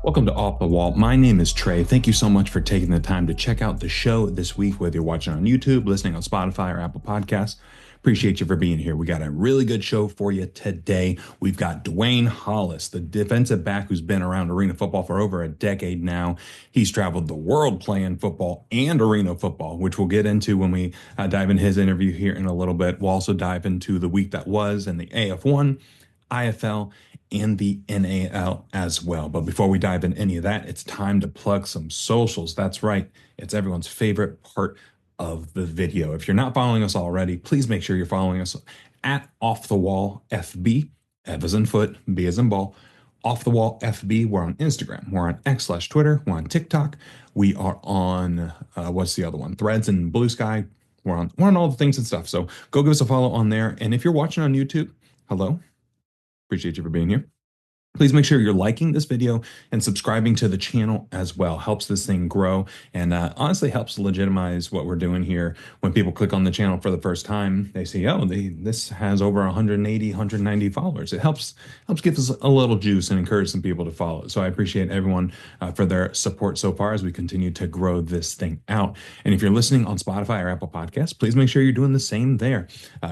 Welcome to Off the Wall. My name is Trey. Thank you so much for taking the time to check out the show this week, whether you're watching on YouTube, listening on Spotify, or Apple Podcasts. Appreciate you for being here. We got a really good show for you today. We've got Dwayne Hollis, the defensive back who's been around arena football for over a decade now. He's traveled the world playing football and arena football, which we'll get into when we dive in his interview here in a little bit. We'll also dive into the week that was and the AF1, IFL, and the NAL as well. But before we dive in any of that, it's time to plug some socials. That's right. It's everyone's favorite part of the video. If you're not following us already, please make sure you're following us at Off the Wall FB, F as in foot, B as in ball. Off the Wall FB. We're on Instagram. We're on X/Twitter. We're on TikTok. We are on what's the other one? Threads and Blue Sky. We're on all the things and stuff. So go give us a follow on there. And if you're watching on YouTube, hello. Appreciate you for being here. Please make sure you're liking this video and subscribing to the channel as well. Helps this thing grow and honestly helps legitimize what we're doing here. When people click on the channel for the first time, they see, oh, this has over 180, 190 followers. It helps give us a little juice and encourage some people to follow. So I appreciate everyone for their support so far as we continue to grow this thing out. And if you're listening on Spotify or Apple Podcasts, please make sure you're doing the same there.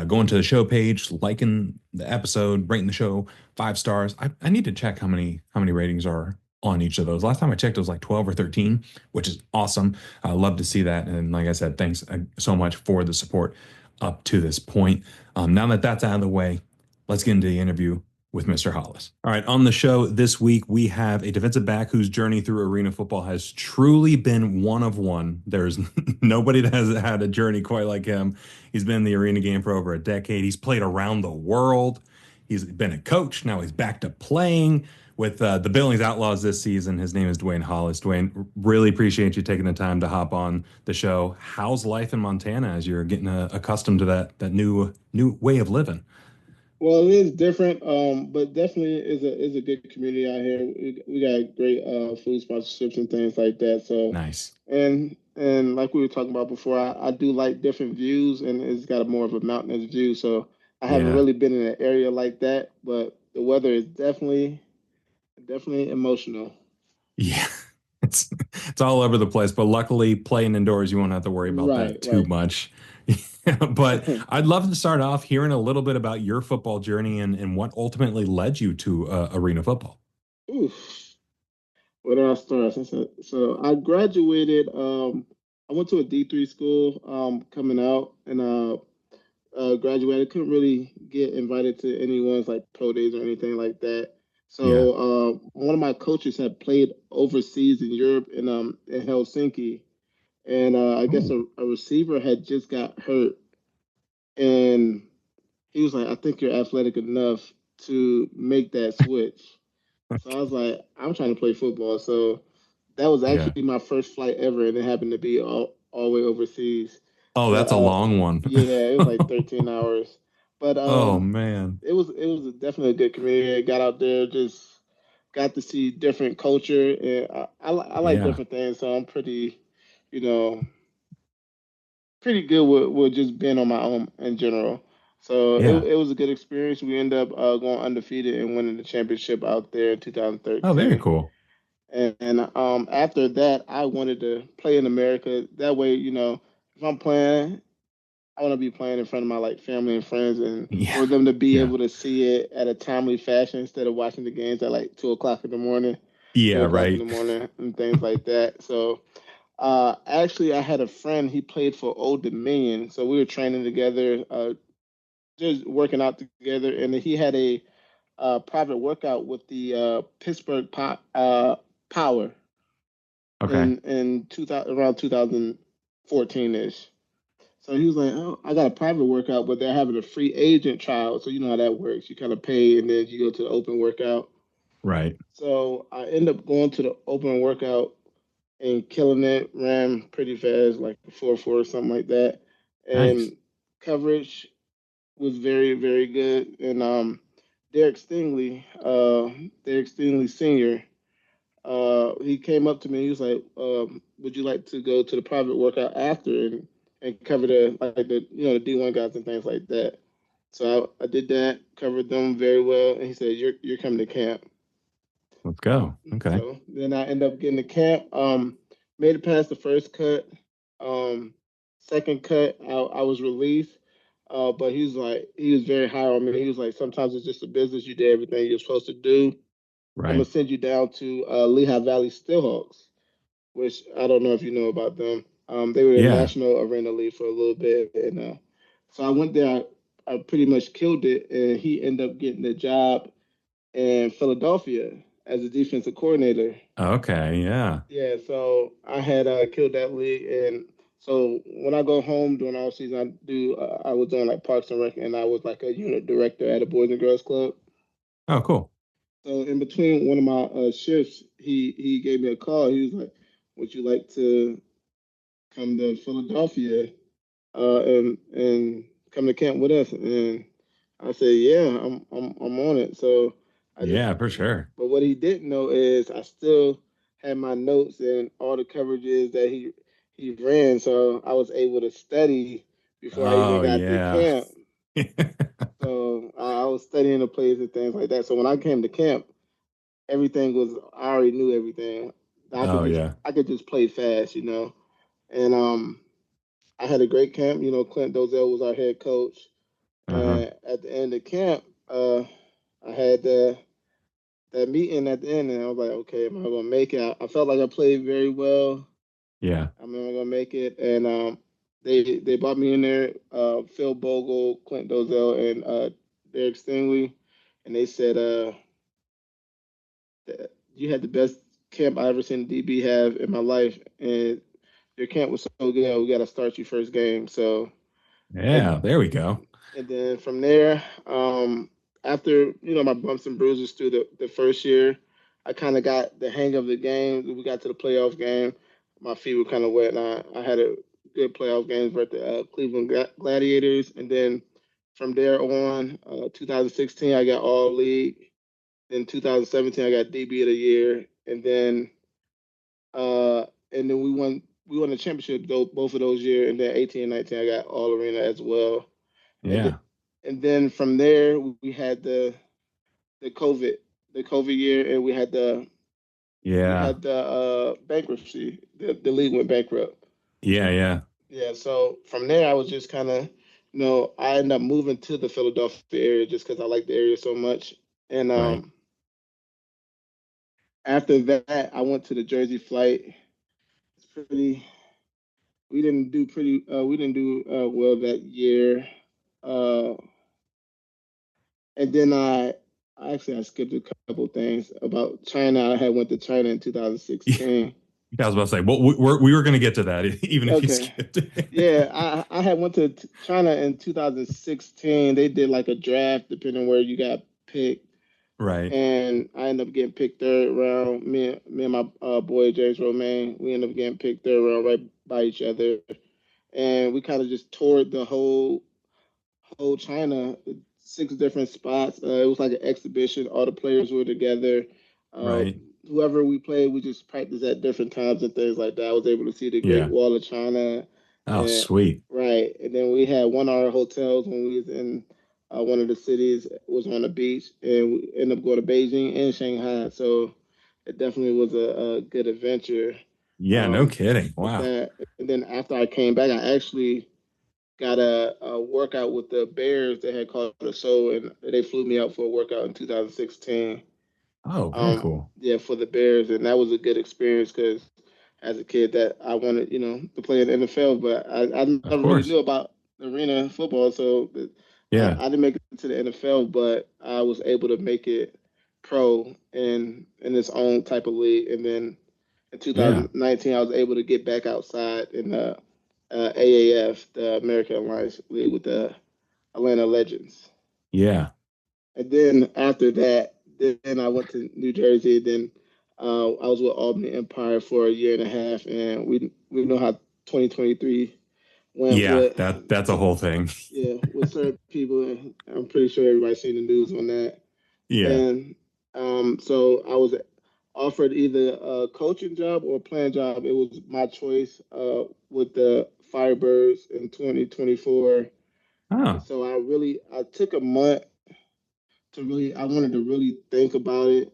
Going to the show page, liking the episode, rating the show 5 stars. I need to check how many ratings are on each of those. Last time I checked, it was like 12 or 13, which is awesome. I love to see that. And like I said, thanks so much for the support up to this point. Now that that's out of the way, let's get into the interview with Mr. Hollis. All right, on the show this week, we have a defensive back whose journey through arena football has truly been one of one. There's nobody that has had a journey quite like him. He's been in the arena game for over a decade. He's played around the world. He's been a coach. Now he's back to playing with the Billings Outlaws this season. His name is Dwayne Hollis. Dwayne, really appreciate you taking the time to hop on the show. How's life in Montana as you're getting accustomed to that new way of living? Well, it is different, but definitely is a good community out here. We got great food sponsorships and things like that. So, Nice. and like we were talking about before, I do like different views, and it's got a more of a mountainous view. So I haven't Yeah. really been in an area like that, but the weather is definitely emotional. Yeah. It's all over the place, but luckily playing indoors, you won't have to worry about Right, that too right. much. But I'd love to start off hearing a little bit about your football journey and what ultimately led you to arena football. Oof. Where do I start? So I graduated. I went to a D3 school coming out, and graduated. Couldn't really get invited to anyone's like pro days or anything like that. Yeah. So one of my coaches had played overseas in Europe in Helsinki, and I guess Oh. a receiver had just got hurt, and he was like, "I think you're athletic enough to make that switch." So I was like, "I'm trying to play football." So that was Yeah. actually my first flight ever, and it happened to be all the way overseas. Oh, But that's a long one. yeah, it was like 13 hours. But Oh man. it was definitely a good community. I got out there, just got to see different culture, and I like Yeah. different things, so I'm pretty, you know, pretty good with just being on my own in general. So Yeah. it was a good experience. We ended up going undefeated and winning the championship out there in Oh, very 2013. cool. And after that, I wanted to play in America. That way, if I'm playing, I want to be playing in front of my like family and friends, and Yeah. for them to be Yeah. able to see it at a timely fashion instead of watching the games at like 2 o'clock in the morning, three Yeah, o'clock in the right. morning, and things like that. So, actually, I had a friend. He played for Old Dominion, so we were training together, just working out together, and he had a private workout with the Pittsburgh Power Okay. in 2000 around 2014 ish. So he was like, "Oh, I got a private workout, but they're having a free agent trial. So you know how that works. You kind of pay and then you go to the open workout." Right. So I end up going to the open workout and killing it. Ran pretty fast, like 4.4 or something like that. Nice. And coverage was very, very good. And Derek Stingley Senior, he came up to me. He was like, "Would you like to go to the private workout after and cover the D1 guys and things like that?" So I did that, covered them very well, and he said, "You're coming to camp." Let's go. Okay. So then I end up getting the camp. Made it past the first cut. Um, Second cut, I was released. But he was very high on me. He was like, sometimes it's just a business. You did everything you're supposed to do. I'm gonna Right. send you down to Lehigh Valley Steelhawks, which I don't know if you know about them. They were in Yeah. National Arena League for a little bit, and so I went there. I pretty much killed it, and he ended up getting the job in Philadelphia as a defensive coordinator. Okay. Yeah. Yeah, so I had killed that league, and so when I go home during all season, I do. I was doing like Parks and Rec, and I was like a unit director at a Boys and Girls Club. Oh, cool. So in between one of my shifts, he gave me a call. He was like, "Would you like to come to Philadelphia and come to camp with us?" And I said, "Yeah, I'm on it." So I just, Yeah, for sure. but what he didn't know is I still had my notes and all the coverages that he ran, so I was able to study before I even Oh, got to yeah. camp. So I was studying the plays and things like that. So when I came to camp, everything was I already knew everything. Oh, yeah. I could just play fast, And I had a great camp. Clint Dozell was our head coach. Uh-huh. And at the end of camp, I had that meeting at the end, and I was like, okay, am I gonna make it? I felt like I played very well. Yeah. I'm not gonna make it, and they brought me in there. Phil Bogle, Clint Dozell, and Derek Stingley, and they said, you had the best camp I ever seen DB have in my life, and your camp was so good. We got to start you first game. So, and Yeah. There we go. and then from there, after my bumps and bruises through the first year, I kind of got the hang of the game. We got to the playoff game. My feet were kind of wet, and I had a good playoff game versus the Cleveland Gladiators, and then from there on, 2016, I got all league. In 2017, I got DB of the year, and then we won the championship both of those years, and then 18 and 19, I got all arena as well, and th- Yeah. and then from there we had the COVID the COVID year, and Yeah. we had the bankruptcy. The league went bankrupt. Yeah. Yeah. Yeah, so from there I was just kind of, I ended up moving to the Philadelphia area just because I like the area so much, and Right. after that I went to the Jersey flight. It's pretty. We didn't do well that year. Uh, and then I skipped a couple things about China. I had went to China in Yeah. 2016. I was about to say, well, we were going to get to that, even if you Okay. skipped it. Yeah, I had went to China in 2016. They did like a draft depending where you got picked, Right. and I ended up getting picked third round. Me and my boy James Romaine, we ended up getting picked third round right by each other, and we kind of just toured the whole China, six different spots. It was like an exhibition. All the players were together. Uh, Right. Whoever we played, we just practiced at different times and things like that. I was able to see the Great Yeah. Wall of China, Oh, and sweet. right. And then we had 1 hour hotels when we was in one of the cities. Was on the beach, and we ended up going to Beijing and Shanghai. So it definitely was a good adventure. Yeah, no kidding. With Wow. that, and then after I came back, I actually got a workout with the Bears that had called a show, and they flew me out for a workout in 2016. Oh, very cool. Yeah, for the Bears, and that was a good experience because as a kid, that I wanted, to play in the NFL, but I Of never really course. knew about arena football, so Yeah. I didn't make it to the NFL, but I was able to make it pro in its own type of league, and then in Yeah. 2019, I was able to get back outside in the AAF, the American Alliance League with the Atlanta Legends. Yeah. And then after that, then I went to New Jersey. Then I was with Albany Empire for a year and a half, and we know how 2023 went Yeah. with, That's a whole thing. yeah, with certain people. I'm pretty sure everybody's seen the news on that. Yeah. And so I was offered either a coaching job or a playing job. It was my choice with the Firebirds in 2024. And Oh, so I took a month to really, I wanted to really think about it.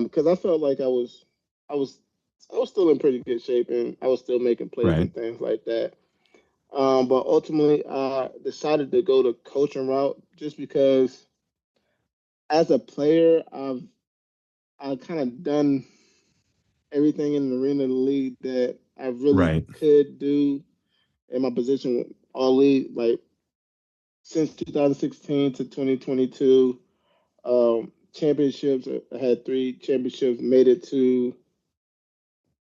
because I felt like I was, I was still in pretty good shape and I was still making plays Right. and things like that. But ultimately, I decided to go the coaching route just because, as a player, I kind of done everything in the arena of the league that I really Right. could do in my position with all league. Like since 2016 to 2022, championships. I had three championships. Made it to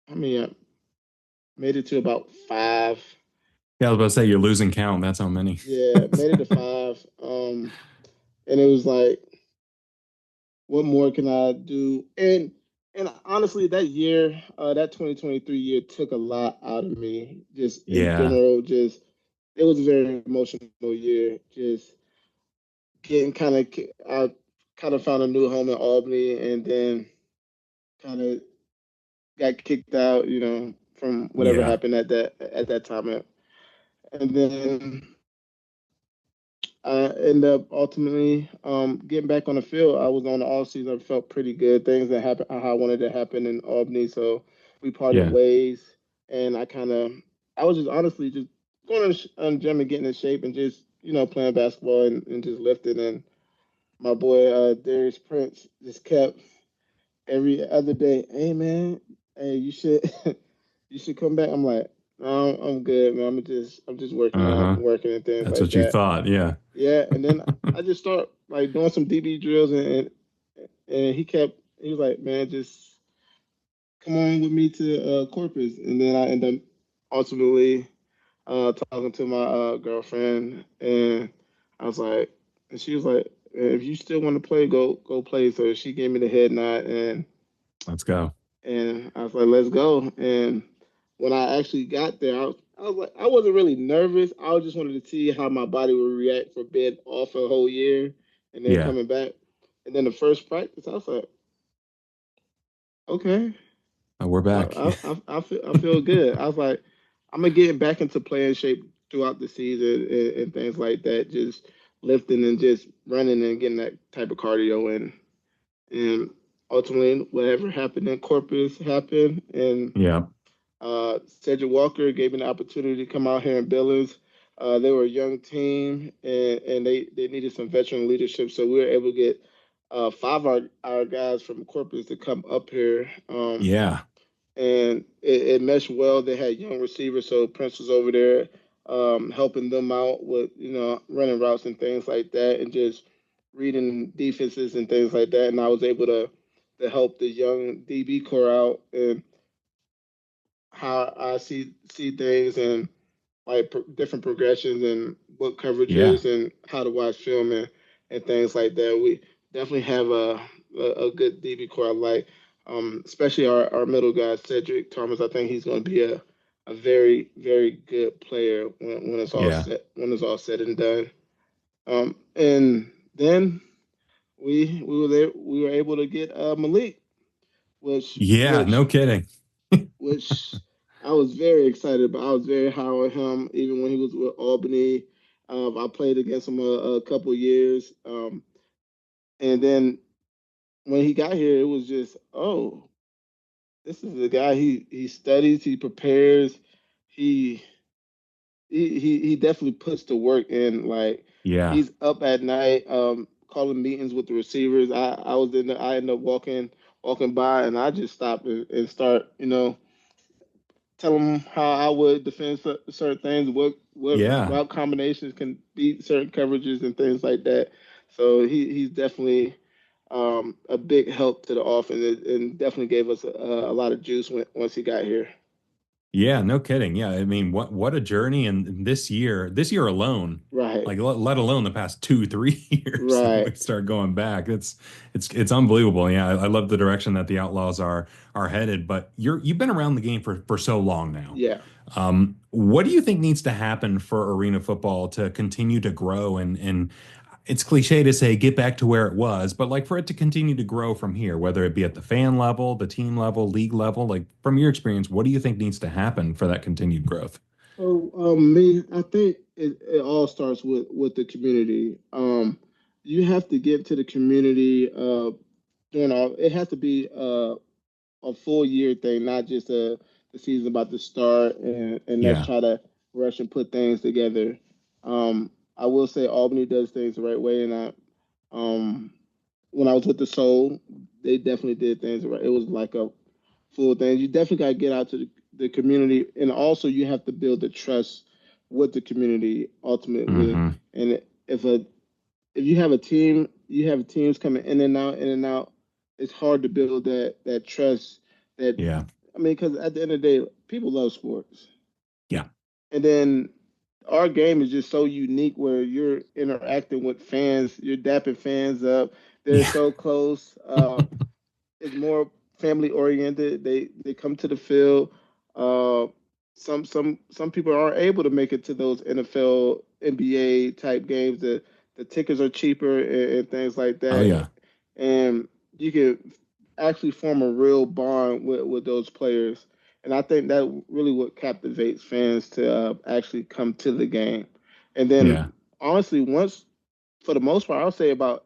I mean, I made it to about five. Yeah, I was about to say you're losing count. That's how many. Yeah, made it to five. And it was like, what more can I do? And honestly, that year, that 2023 year took a lot out of me. Just in Yeah. general, just it was a very emotional year. Just getting I kind of found a new home in Albany, and then kind of got kicked out, from whatever Yeah. happened at that time. And then I ended up ultimately getting back on the field. I was on the off season. I felt pretty good. Things that happened how I wanted to happen in Albany. So we parted Yeah. ways, and I was just honestly just going to the gym and getting in shape and just playing basketball and just lifting. And my boy Darius Prince just kept every other day, hey man, hey you should you should come back. I'm like, no, I'm good, man. I'm just working out, Uh-huh. working and things That's like what you that. thought. Yeah. Yeah, and then I just start like doing some DB drills and he was like, man, just come on with me to Corpus, and then I end up ultimately talking to my girlfriend, and I was like, and she was like, if you still want to play, go play. So she gave me the head nod, Let's go. and I was like, let's go. And when I actually got there, I was like, I wasn't really nervous. I just wanted to see how my body would react for being off a whole year and then Yeah. coming back. And then the first practice, I was like, okay, We're back. I feel good. I was like, I'm gonna get back into playing shape throughout the season and things like that. Just lifting and just running and getting that type of cardio in. And ultimately, whatever happened in Corpus happened, and Yeah. Cedric Walker gave me the opportunity to come out here in Billings. They were a young team and they needed some veteran leadership. So we were able to get five of our guys from Corpus to come up here. Yeah. And it meshed well. They had young receivers, so Prince was over there helping them out with, running routes and things like that and just reading defenses and things like that. And I was able to help the young DB core out and how I see things and like different progressions and what Yeah. coverages and how to watch film and things like that. We definitely have a good DB core. I like, especially our middle guy Cedric Thomas. I think he's going to be a very very good player when Yeah. it's all said and done. And then we were able to get Malik, which Yeah. No which kidding. which I was very excited about. I was very high on him, even when he was with Albany. I played against him a couple years, and then when he got here, it was just, oh, this is the guy. He studies, he prepares, he he definitely puts the work in. Like Yeah. he's up at night, calling meetings with the receivers. I was in I ended up walking by, and I just stopped and start, tell them how I would defend certain things, what Yeah. route combinations can beat certain coverages and things like that. So he's definitely a big help to the offense and definitely gave us a lot of juice once he got here. Yeah, no kidding. Yeah, I mean, what a journey! And this year alone, Right, like let alone the past 2, 3 years that right, we start going back. It's unbelievable. Yeah, I love the direction that the Outlaws are headed. But you've been around the game for so long now. yeah. What do you think needs to happen for arena football to continue to grow and it's cliche to say get back to where it was, but like for it to continue to grow from here, whether it be at the fan level, the team level, league level, like from your experience, what do you think needs to happen for that continued growth? So, I think it all starts with the community. You have to get to the community. during all. It has to be a full year thing, not just the season about to start and let's Yeah. try to rush and put things together. I will say Albany does things the right way, and um, when I was with the Soul, they definitely did things right. It was like a full thing. You definitely got to get out to the community, and also you have to build the trust with the community ultimately. Hmm. And if you have a team, you have teams coming in and out. It's hard to build that trust. That Yeah. I mean, because at the end of the day, people love sports, Yeah. and then our game is just so unique where you're interacting with fans, you're dapping fans up. They're Yeah. so close. It's more family oriented. They come to the field. Uh, some people aren't able to make it to those NFL, NBA type games. The tickets are cheaper and things like Oh that, yeah. and you can actually form a real bond with those players. And I think that really what captivates fans to actually come to the game. And Yeah. then honestly, once for the most part, I'll say about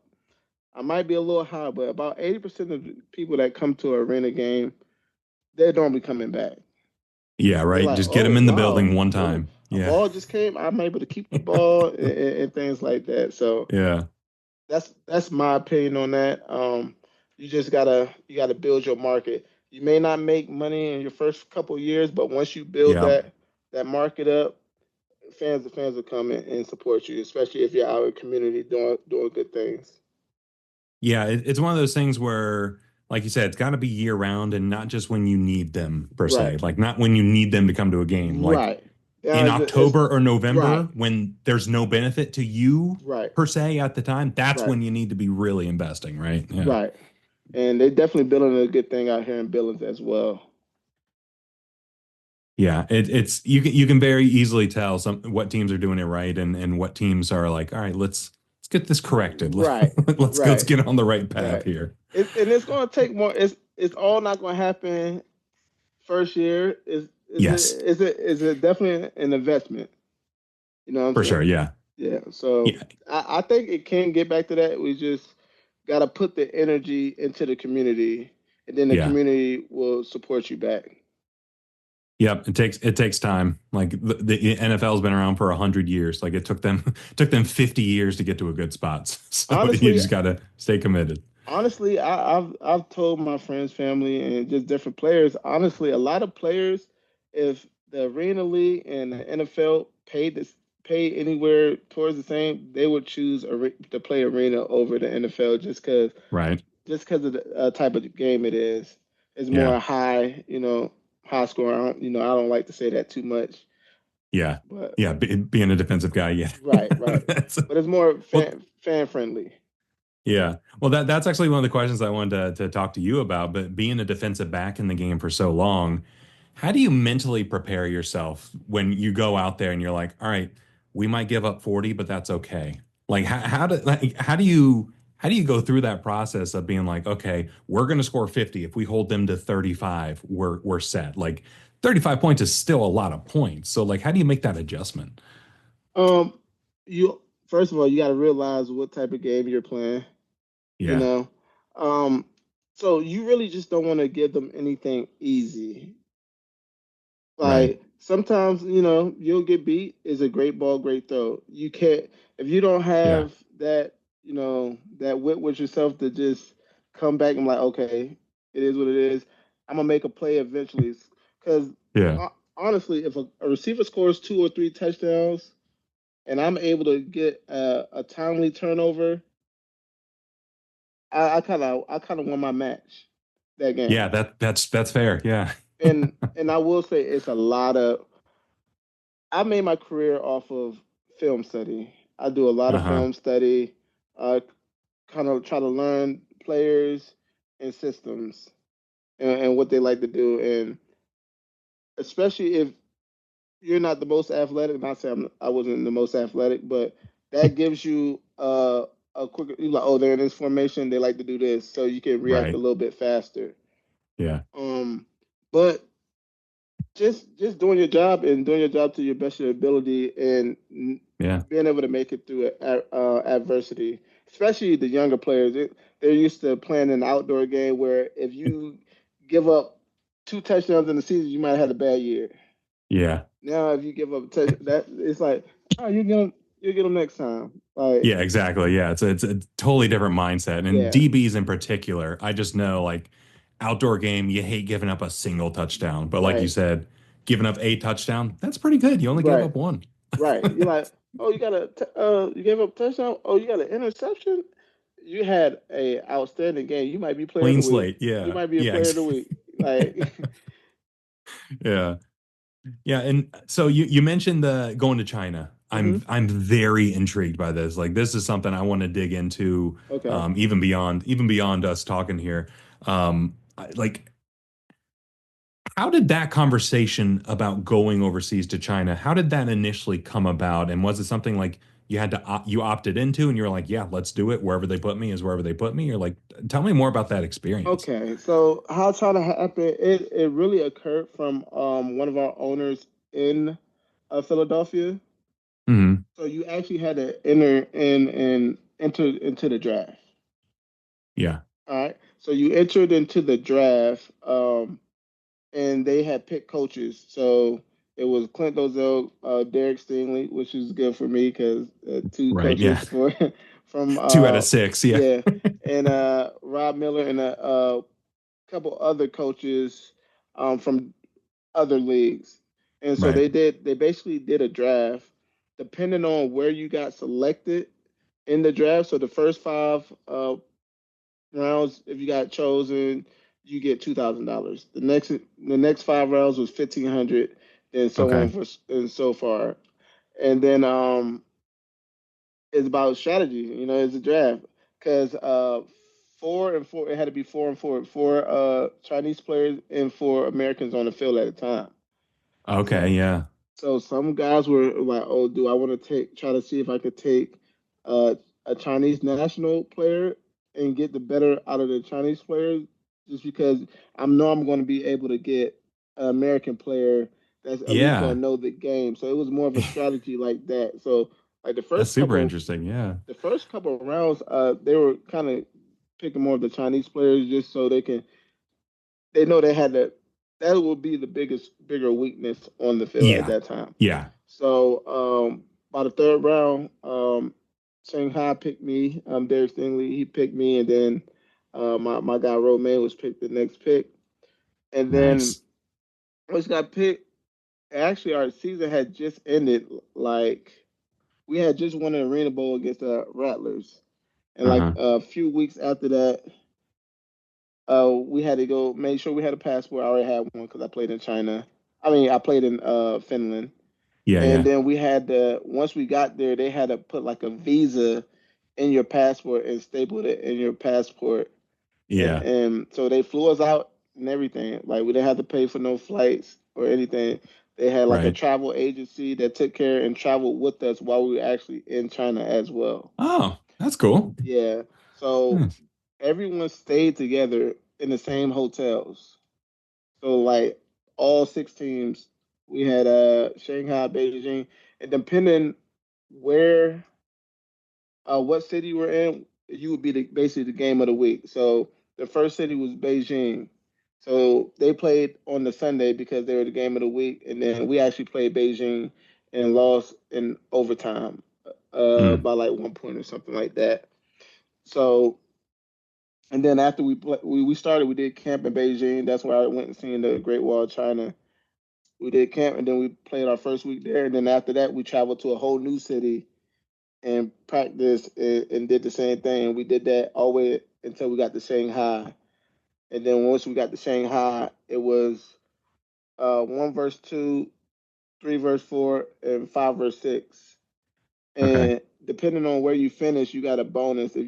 I might be a little high, but about 80% of the people that come to an arena game, they're normally coming back. Yeah. They're Right. like, Just get oh them in the wow, building one oh, time. a Yeah. ball just came. I'm able to keep the ball and things like that. So Yeah. that's my opinion on that. You gotta build your market. You may not make money in your first couple of years, but once you build Yeah. that market up, fans will come and support you, especially if you're out in the community doing good things. Yeah, it's one of those things where, like you said, it's got to be year round and not just when you need them per Right, se. Like not when you need them to come to a game. Like right. Yeah, in it's October or right, November when there's no benefit to you right, per se at the time, that's right, when you need to be really investing, right? Yeah. right. And they definitely building a good thing out here in Billings as well. Yeah, it's you can very easily tell some what teams are doing it right and what teams are like, all right, let's get this corrected. Right, Let's right, get on the right path right. here. And it's going to take more. It's all not going to happen first year. Yes, Is it definitely an investment? You know what I'm for sure. saying? Yeah. Yeah. So Yeah. I think it can get back to that. We just got to put the energy into the community, and then the Yeah. community will support you back. Yep, it takes time. Like the NFL's been around for 100 years. Like it took them took them 50 years to get to a good spot. So you Honestly, just gotta stay committed. honestly, I've told my friends, family, and just different players. Honestly, a lot of players, if the Arena League and the NFL paid anywhere towards the same, they would choose to play Arena over the NFL Right? just because of the type of game it is. It's Yeah. more high, high score. I don't like to say that too much, Yeah. but Yeah. Being a defensive guy, yeah. right, right. But it's more Well, fan friendly. yeah. Well, that's actually one of the questions I wanted to talk to you about. But being a defensive back in the game for so long, how do you mentally prepare yourself when you go out there and you're like, all right, we might give up 40, but that's okay. Like how do you go through that process of being like, okay, we're going to score 50. If we hold them to 35, we're set. Like 35 points is still a lot of points. So like how do you make that adjustment? Um, you first of all, you got to realize what type of game you're playing. You Yeah. know, um, so you really just don't want to give them anything easy. Right. Like sometimes, you'll get beat. Is a great ball, great throw. You can't if you don't Yeah. have that wit with yourself to just come back and like, okay, it is what it is. I'm gonna make a play eventually. Because Yeah. honestly, if a receiver scores 2 or 3 touchdowns and I'm able to get a timely turnover, I kind of won my match that Yeah, game. that's fair. Yeah. And I will say it's a lot of I made my career off of film study. I do a lot of Uh-huh. film study, uh, kind of try to learn players and systems and what they like to do, and especially if you're not the most athletic. Not saying I wasn't the most athletic, but that gives you a quicker. You like, oh, they're in this formation. They like to do this, so you can react a Right. little bit faster. Yeah. Um, but just doing your job and doing your job to your best of your ability and Yeah. being able to make it through adversity, especially the younger players. they're used to playing an outdoor game where if you give up 2 touchdowns in the season, you might have had a bad year. Yeah. Now, if you give up that, it's like, oh, you get them next time. Like, Yeah, exactly. Yeah, it's a totally different mindset. And yeah, DBs in particular, I just know like outdoor game, you hate giving up a single touchdown. But like you right, said, giving up a touchdown, that's pretty good. You only gave right, up one. right. You're like, oh, you gave up a touchdown. Oh, you got an interception. You had a outstanding game. You might be player of Clean the week. slate. You Yeah. might be a Yeah. player of the week. Like, Yeah. Yeah, and so you mentioned the going to China. hmm I'm very intrigued by this. Like this is something I want to dig into, okay, even beyond us talking here. Like how did that conversation about going overseas to China, how did that initially come about? And was it something like you had to you opted into and you're like, yeah, let's do it. Wherever they put me is wherever they put me. Or like, tell me more about that experience. okay. So how China happened? It really occurred from one of our owners in Philadelphia. Hmm. So you actually had to enter in and enter into the draft. Yeah. All right. So you entered into the draft, and they had picked coaches. So it was Clint Dozell, Derek Stingley, which is good for me because two Right. Yeah. coaches for from 2 out of 6. Yeah. yeah, and Rob Miller and a couple other coaches from other leagues. And so Right. they basically did a draft depending on where you got selected in the draft. So the first five rounds, if you got chosen, you get $2,000. The next 5 rounds was 1,500, and so on Okay. for and so far. And then it's about strategy. It's a draft because 4 and 4, it had to be 4 and 4, four Chinese players and 4 Americans on the field at a time. Okay. So Yeah. so some guys were like, "Oh, do I want to try to see if I could take uh, a Chinese national player and get the better out of the Chinese players, just because I know I'm going to be able to get an American player that's at least going Yeah. to know the game." So it was more of a strategy like that. So like That's super interesting. Yeah. the first couple of rounds, they were kind of picking more of the Chinese players just so they know they had to. That would be the bigger weakness on the field at Yeah. that time. Yeah. So by the third round, Shanghai picked me. Derek Stingley, he picked me, and then my guy Romain was picked the next pick. And then Nice. once got picked, actually our season had just ended. Like we had just won an Arena Bowl against the Rattlers, and like Uh-huh. a few weeks after that, we had to go make sure we had a passport. I already had one because I played in China. I mean, I played in Finland. Yeah. And Yeah. then we had to, once we got there, they had to put like a visa in your passport and staple it in your passport. Yeah. And so they flew us out and everything. Like we didn't have to pay for no flights or anything. They had like a Right. travel agency that took care and traveled with us while we were actually in China as well. Oh, that's cool. Yeah. So Hmm. everyone stayed together in the same hotels. So like all 6 teams, we had Shanghai, Beijing, and depending where what city we're in, you would be basically the game of the week. So the first city was Beijing. So they played on the Sunday because they were the game of the week, and then we actually played Beijing and lost in overtime Hmm. by like 1 point or something like that. So and then after we started, we did camp in Beijing. That's where I went and seen the Great Wall of China. We did camp, and then we played our first week there. And then after that, we traveled to a whole new city and practiced and did the same thing. We did that all the way until we got to Shanghai. And then once we got to Shanghai, it was 1 verse 2, 3 verse 4, and 5 verse 6. Okay. And depending on where you finish, you got a bonus. If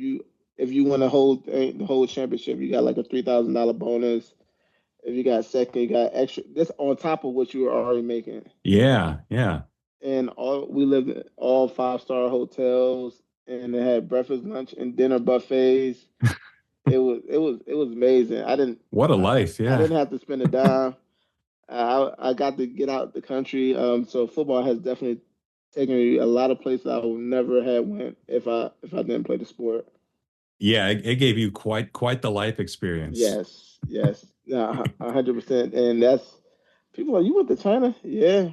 you win the whole championship, you got like a $3,000 bonus. If you got second, you got extra. This on top of what you were already making. Yeah. Yeah. And we lived in all 5-star hotels, and they had breakfast, lunch, and dinner buffets. It was amazing. What a I, life. I Yeah. didn't have to spend a dime. I got to get out the country. So football has definitely taken me a lot of places I would never have went if I didn't play the sport. Yeah, it gave you quite the life experience. Yes, yes, yeah, 100%. And that's people are like, you went to China? Yeah,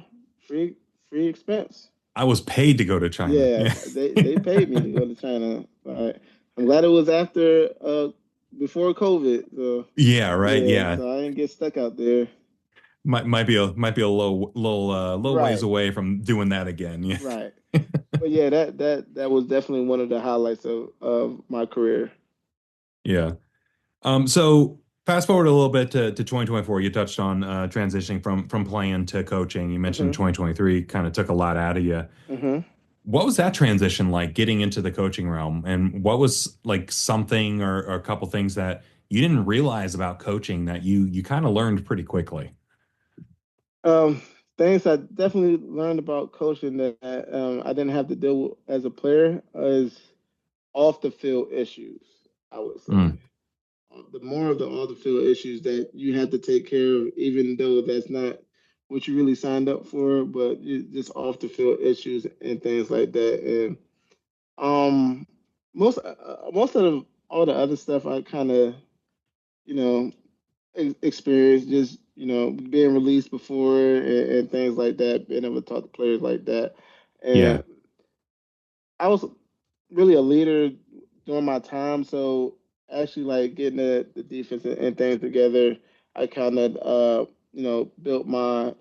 free free expense. I was paid to go to China. Yeah, Yeah. they paid me to go to China. I'm glad it was after before COVID. So Yeah, right. yeah, Yeah. so I didn't get stuck out there. Might be a little ways Right, away from doing that again. Yeah. right. But yeah, that was definitely one of the highlights of my career. Yeah. So fast forward a little bit to 2024. You touched on transitioning from playing to coaching. You mentioned Hmm. 2023 kind of took a lot out of you. Hmm. What was that transition like getting into the coaching realm? And what was like something or a couple things that you didn't realize about coaching that you kind of learned pretty quickly? Um, Things I definitely learned about coaching that I didn't have to deal with as a player is off the field issues, I would say. Mm, The more of the off the field issues that you have to take care of, even though that's not what you really signed up for, but just off the field issues and things like that. And um, most of all the other stuff I kind of you know experience just being released before and things like that, being able to talk to players like that, yeah. and I was really a leader during my time, so actually like getting the defense and things together, I kind of built my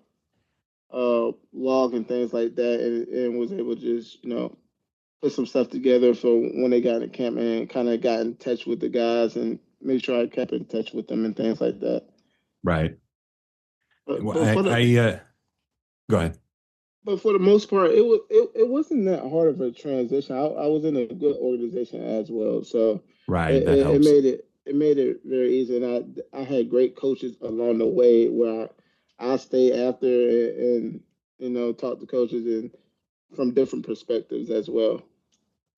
log and things like that, and was able to just put some stuff together for when they got in camp and kind of got in touch with the guys and make sure I kept in touch with them and things like that. Right. Well, But for the go ahead. But for the most part, it wasn't that hard of a transition. I was in a good organization as well, so Right. That it helps. made it very easy. And I had great coaches along the way where I stayed after and talk to coaches and from different perspectives as well.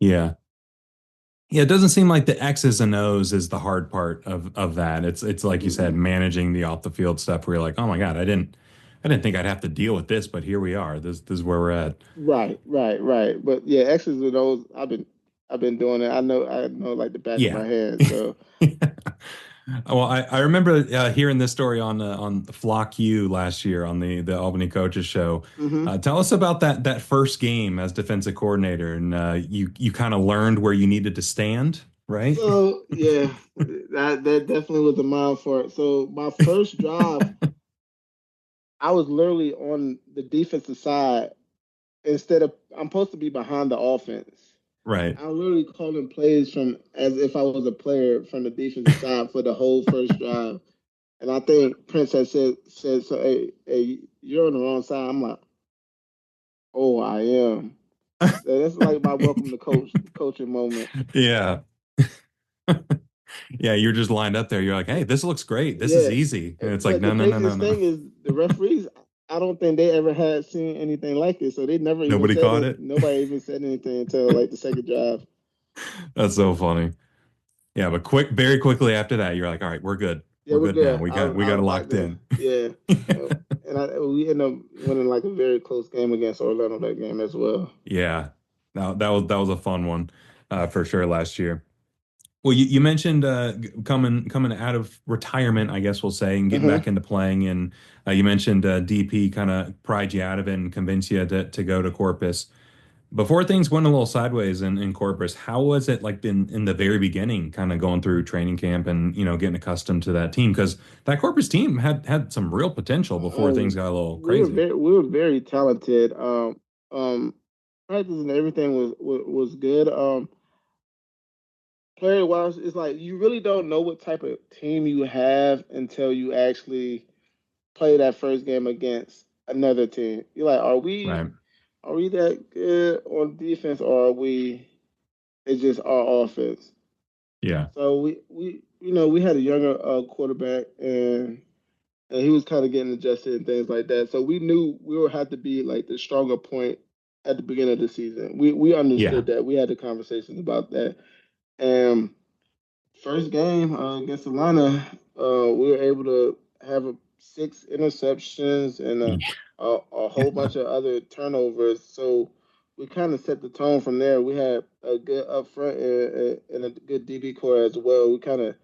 Yeah. Yeah, it doesn't seem like the X's and O's is the hard part of that. It's like you said, Mhm. managing the off the field stuff where you're like, oh my God, I didn't think I'd have to deal with this, but here we are. This is where we're at. Right, right, right. But yeah, X's and O's. I've been doing it. I know like the back of Yeah. my hand. So. Well, I remember hearing this story on Flock U last year on the Albany Coaches Show. Mhm. Tell us about that first game as defensive coordinator, and you kind of learned where you needed to stand, right? So yeah, that definitely was a mile for it. So my first drive, I was literally on the defensive side instead of I'm supposed to be behind the offense. Right. I literally calling plays from as if I was a player from the defensive side for the whole first drive. And I think Prince had said so. Hey, you're on the wrong side. I'm like, oh, I am. So that's like my welcome to coaching moment. Yeah. Yeah, you're just lined up there. You're like, hey, this looks great. This is Yeah, easy. And it's like, but the no, no, no, no, craziest no. thing is the referees. I don't think they ever had seen anything like it, so they never even Nobody said caught it. it. Nobody even said anything until like the second drive. That's so funny. Yeah, but very quickly after that, you're like, all right, we're good. Yeah, We're we're good now. good. We I got was, we I got it was locked locked in. in. Yeah, and we ended up winning like a very close game against Orlando that game as well. Yeah. Now that was a fun one for sure last year. Well, you mentioned coming out of retirement, I guess we'll say, and getting Hmm. back into playing, and you mentioned DP kind of pried you out of it and convinced you to go to Corpus. Before things went a little sideways in Corpus, how was it like in the very beginning, kind of going through training camp and getting accustomed to that team? Because that Corpus team had some real potential before things Oh, got a little crazy. we were very talented. Um, Practice and everything was good. Player wise, it's like you really don't know what type of team you have until you actually play that first game against another team. You're like, Right. are we that good on defense, or are we? It's just our offense. Yeah. So we had a younger quarterback, and he was kind of getting adjusted and things like that. So we knew we would have to be like the stronger point at the beginning of the season. We Yeah. understood that. We had the conversations about that. And first game against Atlanta, we were able to have six interceptions and a whole bunch of other turnovers. So we kind of set the tone from there. We had a good up front and a good DB core as well. We kind of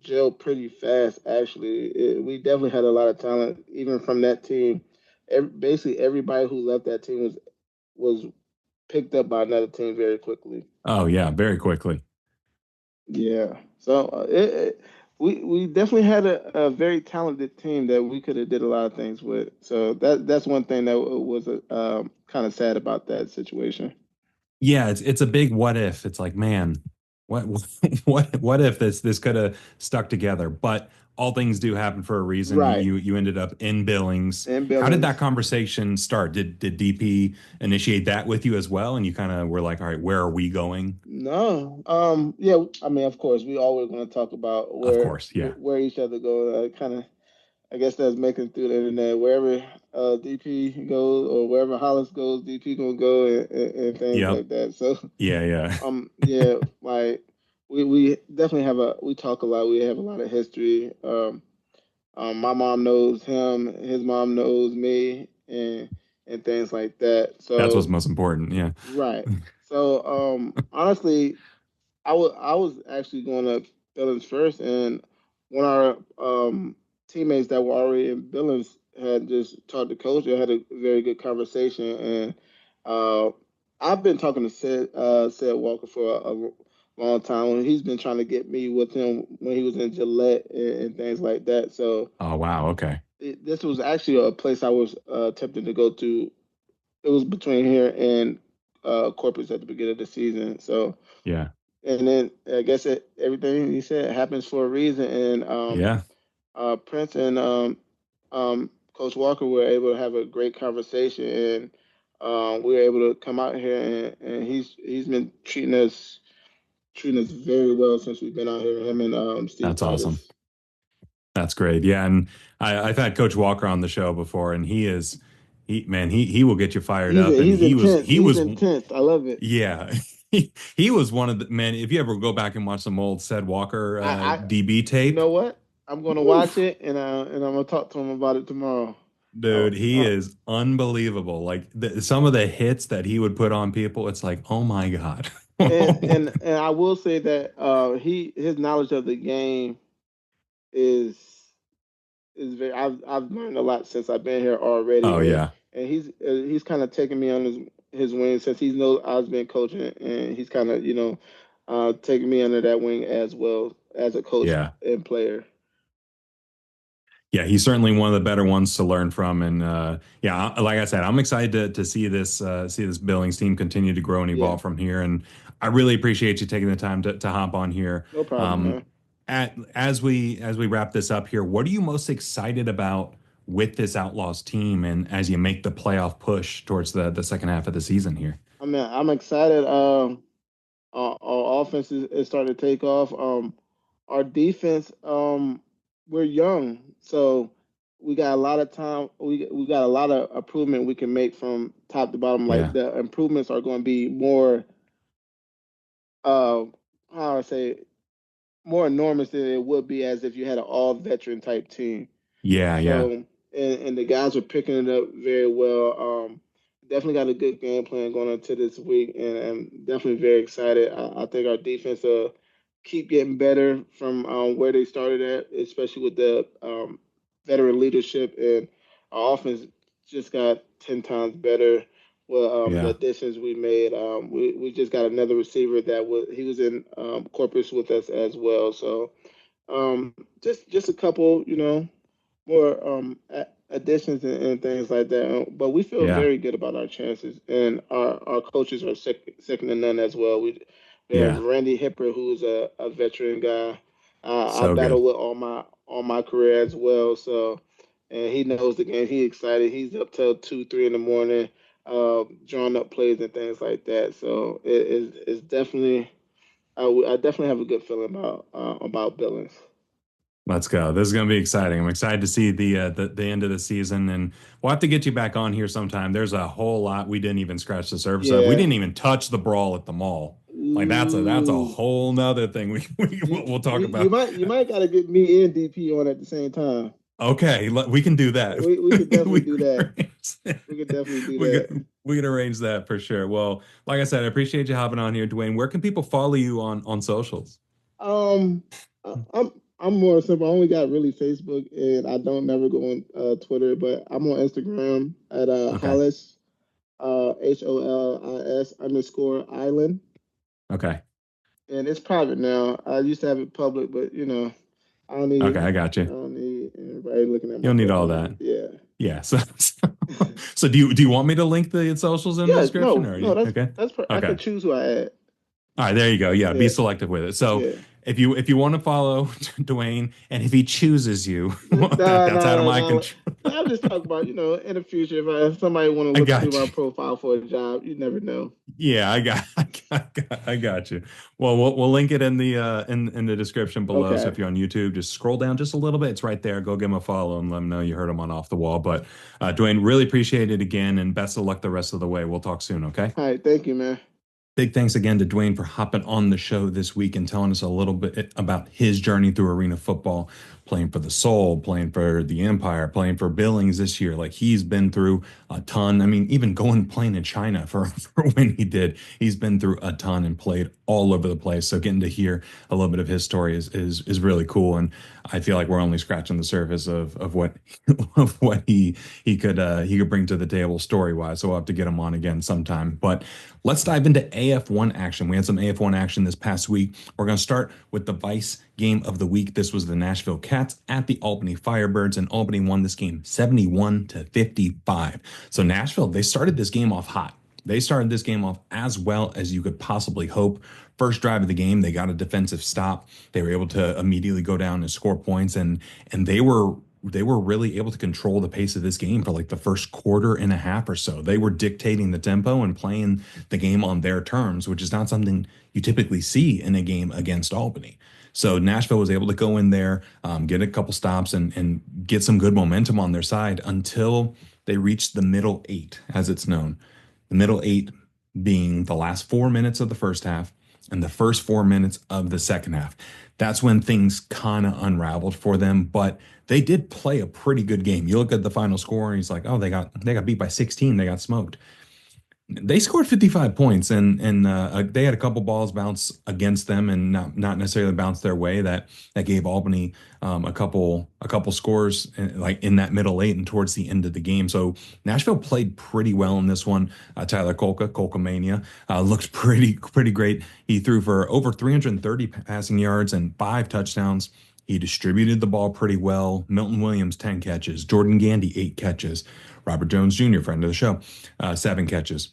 gelled pretty fast, actually. We definitely had a lot of talent, even from that team. Basically, everybody who left that team was picked up by another team very quickly. Oh yeah, very quickly. Yeah. So we definitely had a very talented team that we could have did a lot of things with. So that's one thing that was kind of sad about that situation. Yeah, it's a big what if. It's like, man, what what if this could have stuck together? But all things do happen for a reason. Right. You ended up in Billings. And How did that Billings. conversation start? Did DP initiate that with you as well? And you kind of were like, all right, where are we going? No. Yeah, I mean, of course, we always going to talk about Of course, yeah. where each other go. Kind of, I guess that's making through the internet. Wherever DP goes or wherever Hollis goes, DP gonna go and things Yep. like that. So, Yeah, yeah. yeah, like we definitely we talk a lot. We have a lot of history. My mom knows him. His mom knows me, and things like that. That's what's So, most important. Yeah. right. So, honestly, I was actually going to Billings first, and one of our teammates that were already in Billings had just talked to coach and had a very good conversation. And uh, I've been talking to Sid Walker for a long time. He's been trying to get me with him when he was in Gillette and things like that. So Oh, wow. Okay. this was actually a place I was tempted to go to. It was between here and Corpus at the beginning of the season. So Yeah. and then I guess everything he said happens for a reason. And Yeah. Prince and Coach Walker were able to have a great conversation, and we were able to come out here, and he's been treating us very well since we've been out here. Him and Steve That's awesome. Titus. That's great. Yeah, and I've had Coach Walker on the show before, and he will get you fired up. And He's intense. he He's was intense. I love it. yeah he was one of the man. If you ever go back and watch some old Said Walker I DB you tape, know what? I'm gonna watch oof, it, and I'm gonna talk to him about it tomorrow. Uh, dude, he uh, is unbelievable. Like some of the hits that he would put on people, it's like, oh my God. and I will say that his knowledge of the game is very. I've learned a lot since I've been here Oh already, yeah, and he's kind of taken me on his wing since he knows I've been coaching, and he's kind of taking me under that wing as well as a coach yeah. and player. Yeah, he's certainly one of the better ones to learn from, and yeah, like I said, I'm excited to see this Billings team continue to grow and Yeah, evolve from here. And I really appreciate you taking the time to hop on here. no problem, Um, man. as we wrap this up here, what are you most excited about with this Outlaws team, and as you make the playoff push towards the second half of the season here? I mean, I'm excited. Our offense is starting to take off. Our defense, we're young, so we got a lot of time. We got a lot of improvement we can make from top to bottom. Like Yeah, the improvements are going to be more, uh, how I say, more enormous than it would be as if you had an all veteran type team. yeah, yeah, So, and the guys are picking it up very well. Definitely got a good game plan going into this week, and I'm definitely very excited. I think our defense will keep getting better from where they started at, especially with the veteran leadership, and our offense just got 10 times better. Well, the yeah. additions we made, we just got another receiver that he was in Corpus with us as well. So just a couple, more additions and things like that. But we feel Yeah, very good about our chances, and our coaches are second to none as well. We have yeah. Randy Hipper, who's a veteran guy. I So good. battled with all my career as well, so and he knows the game. He's excited. He's up till 2, 3 in the morning, drawing up plays and things like that. So it's definitely I definitely have a good feeling about Billings. Let's go. This is going to be exciting. I'm excited to see the end of the season, and we'll have to get you back on here sometime. There's a whole lot we didn't even scratch the surface of. We Yeah. didn't even touch the brawl at the mall. Like that's a Ooh. whole nother thing we'll talk about. You might gotta get me and DP on at the same time. Okay, we can do that. We could definitely We do can that. arrange that. We could definitely do We that. can we can arrange that for sure. Well, like I said, I appreciate you hopping on here, Dwayne. Where can people follow you on socials? Um, I'm more simple. I only got really Facebook, and I don't never go on Twitter, but I'm on Instagram at Okay. Hollis, HOLIS underscore island, Okay. and it's private now. I used to have it public, but Okay, I got I you. don't need anybody looking at You my don't need all profile. that. Yeah. Yeah. So do you want me to link the socials in the Yeah, description or are no, you okay? I Okay. could choose who I add. All right, there you go. Yeah, be Yeah, selective with it. So yeah. if you want to follow Dwayne and if he chooses you, well, Nah, that's out of nah, my nah. control. I'm just talking about, in the future, if somebody want to I look through got my you. profile for a job, you never know. Yeah, I got you. Well, we'll link it in the description below. So Okay. if you're on YouTube, just scroll down just a little bit. It's right there. Go give him a follow and let him know you heard him on Off the Wall. But Dwayne, really appreciate it again, and best of luck the rest of the way. We'll talk soon, okay? All right. Thank you, man. Big thanks again to Dwayne for hopping on the show this week and telling us a little bit about his journey through arena football, playing for the Soul, playing for the Empire, playing for Billings this year. Like he's been through a ton. I mean, even going playing in China for when he did, he's been through a ton and played all over the place. So getting to hear a little bit of his story is really cool. And I feel like we're only scratching the surface of what of what he could bring to the table story wise. So we'll have to get him on again sometime. But let's dive into AF1 action. We had some AF1 action this past week. We're going to start with the Vice game of the week. This was the Nashville Cats at the Albany Firebirds, and Albany won this game 71 to 55. So Nashville, they started this game off hot. They started this game off as well as you could possibly hope. First drive of the game, they got a defensive stop. They were able to immediately go down and score points, and they were really able to control the pace of this game for like the first quarter and a half or so. They were dictating the tempo and playing the game on their terms, which is not something you typically see in a game against Albany. So Nashville was able to go in there, get a couple stops, and get some good momentum on their side until they reached the middle eight, as it's known. The middle eight being the last 4 minutes of the first half and the first 4 minutes of the second half. That's when things kind of unraveled for them, but they did play a pretty good game. You look at the final score and he's like, oh, they got beat by 16. They got smoked. They scored 55 points and they had a couple balls bounce against them and not necessarily bounce their way that gave Albany a couple scores like in that middle eight and towards the end of the game. So Nashville played pretty well in this one. Tyler Kolka Mania looked pretty great. He threw for over 330 passing yards and 5 touchdowns. He distributed the ball pretty well. Milton Williams, 10 catches. Jordan Gandy, 8 catches. Robert Jones Jr., friend of the show, 7 catches.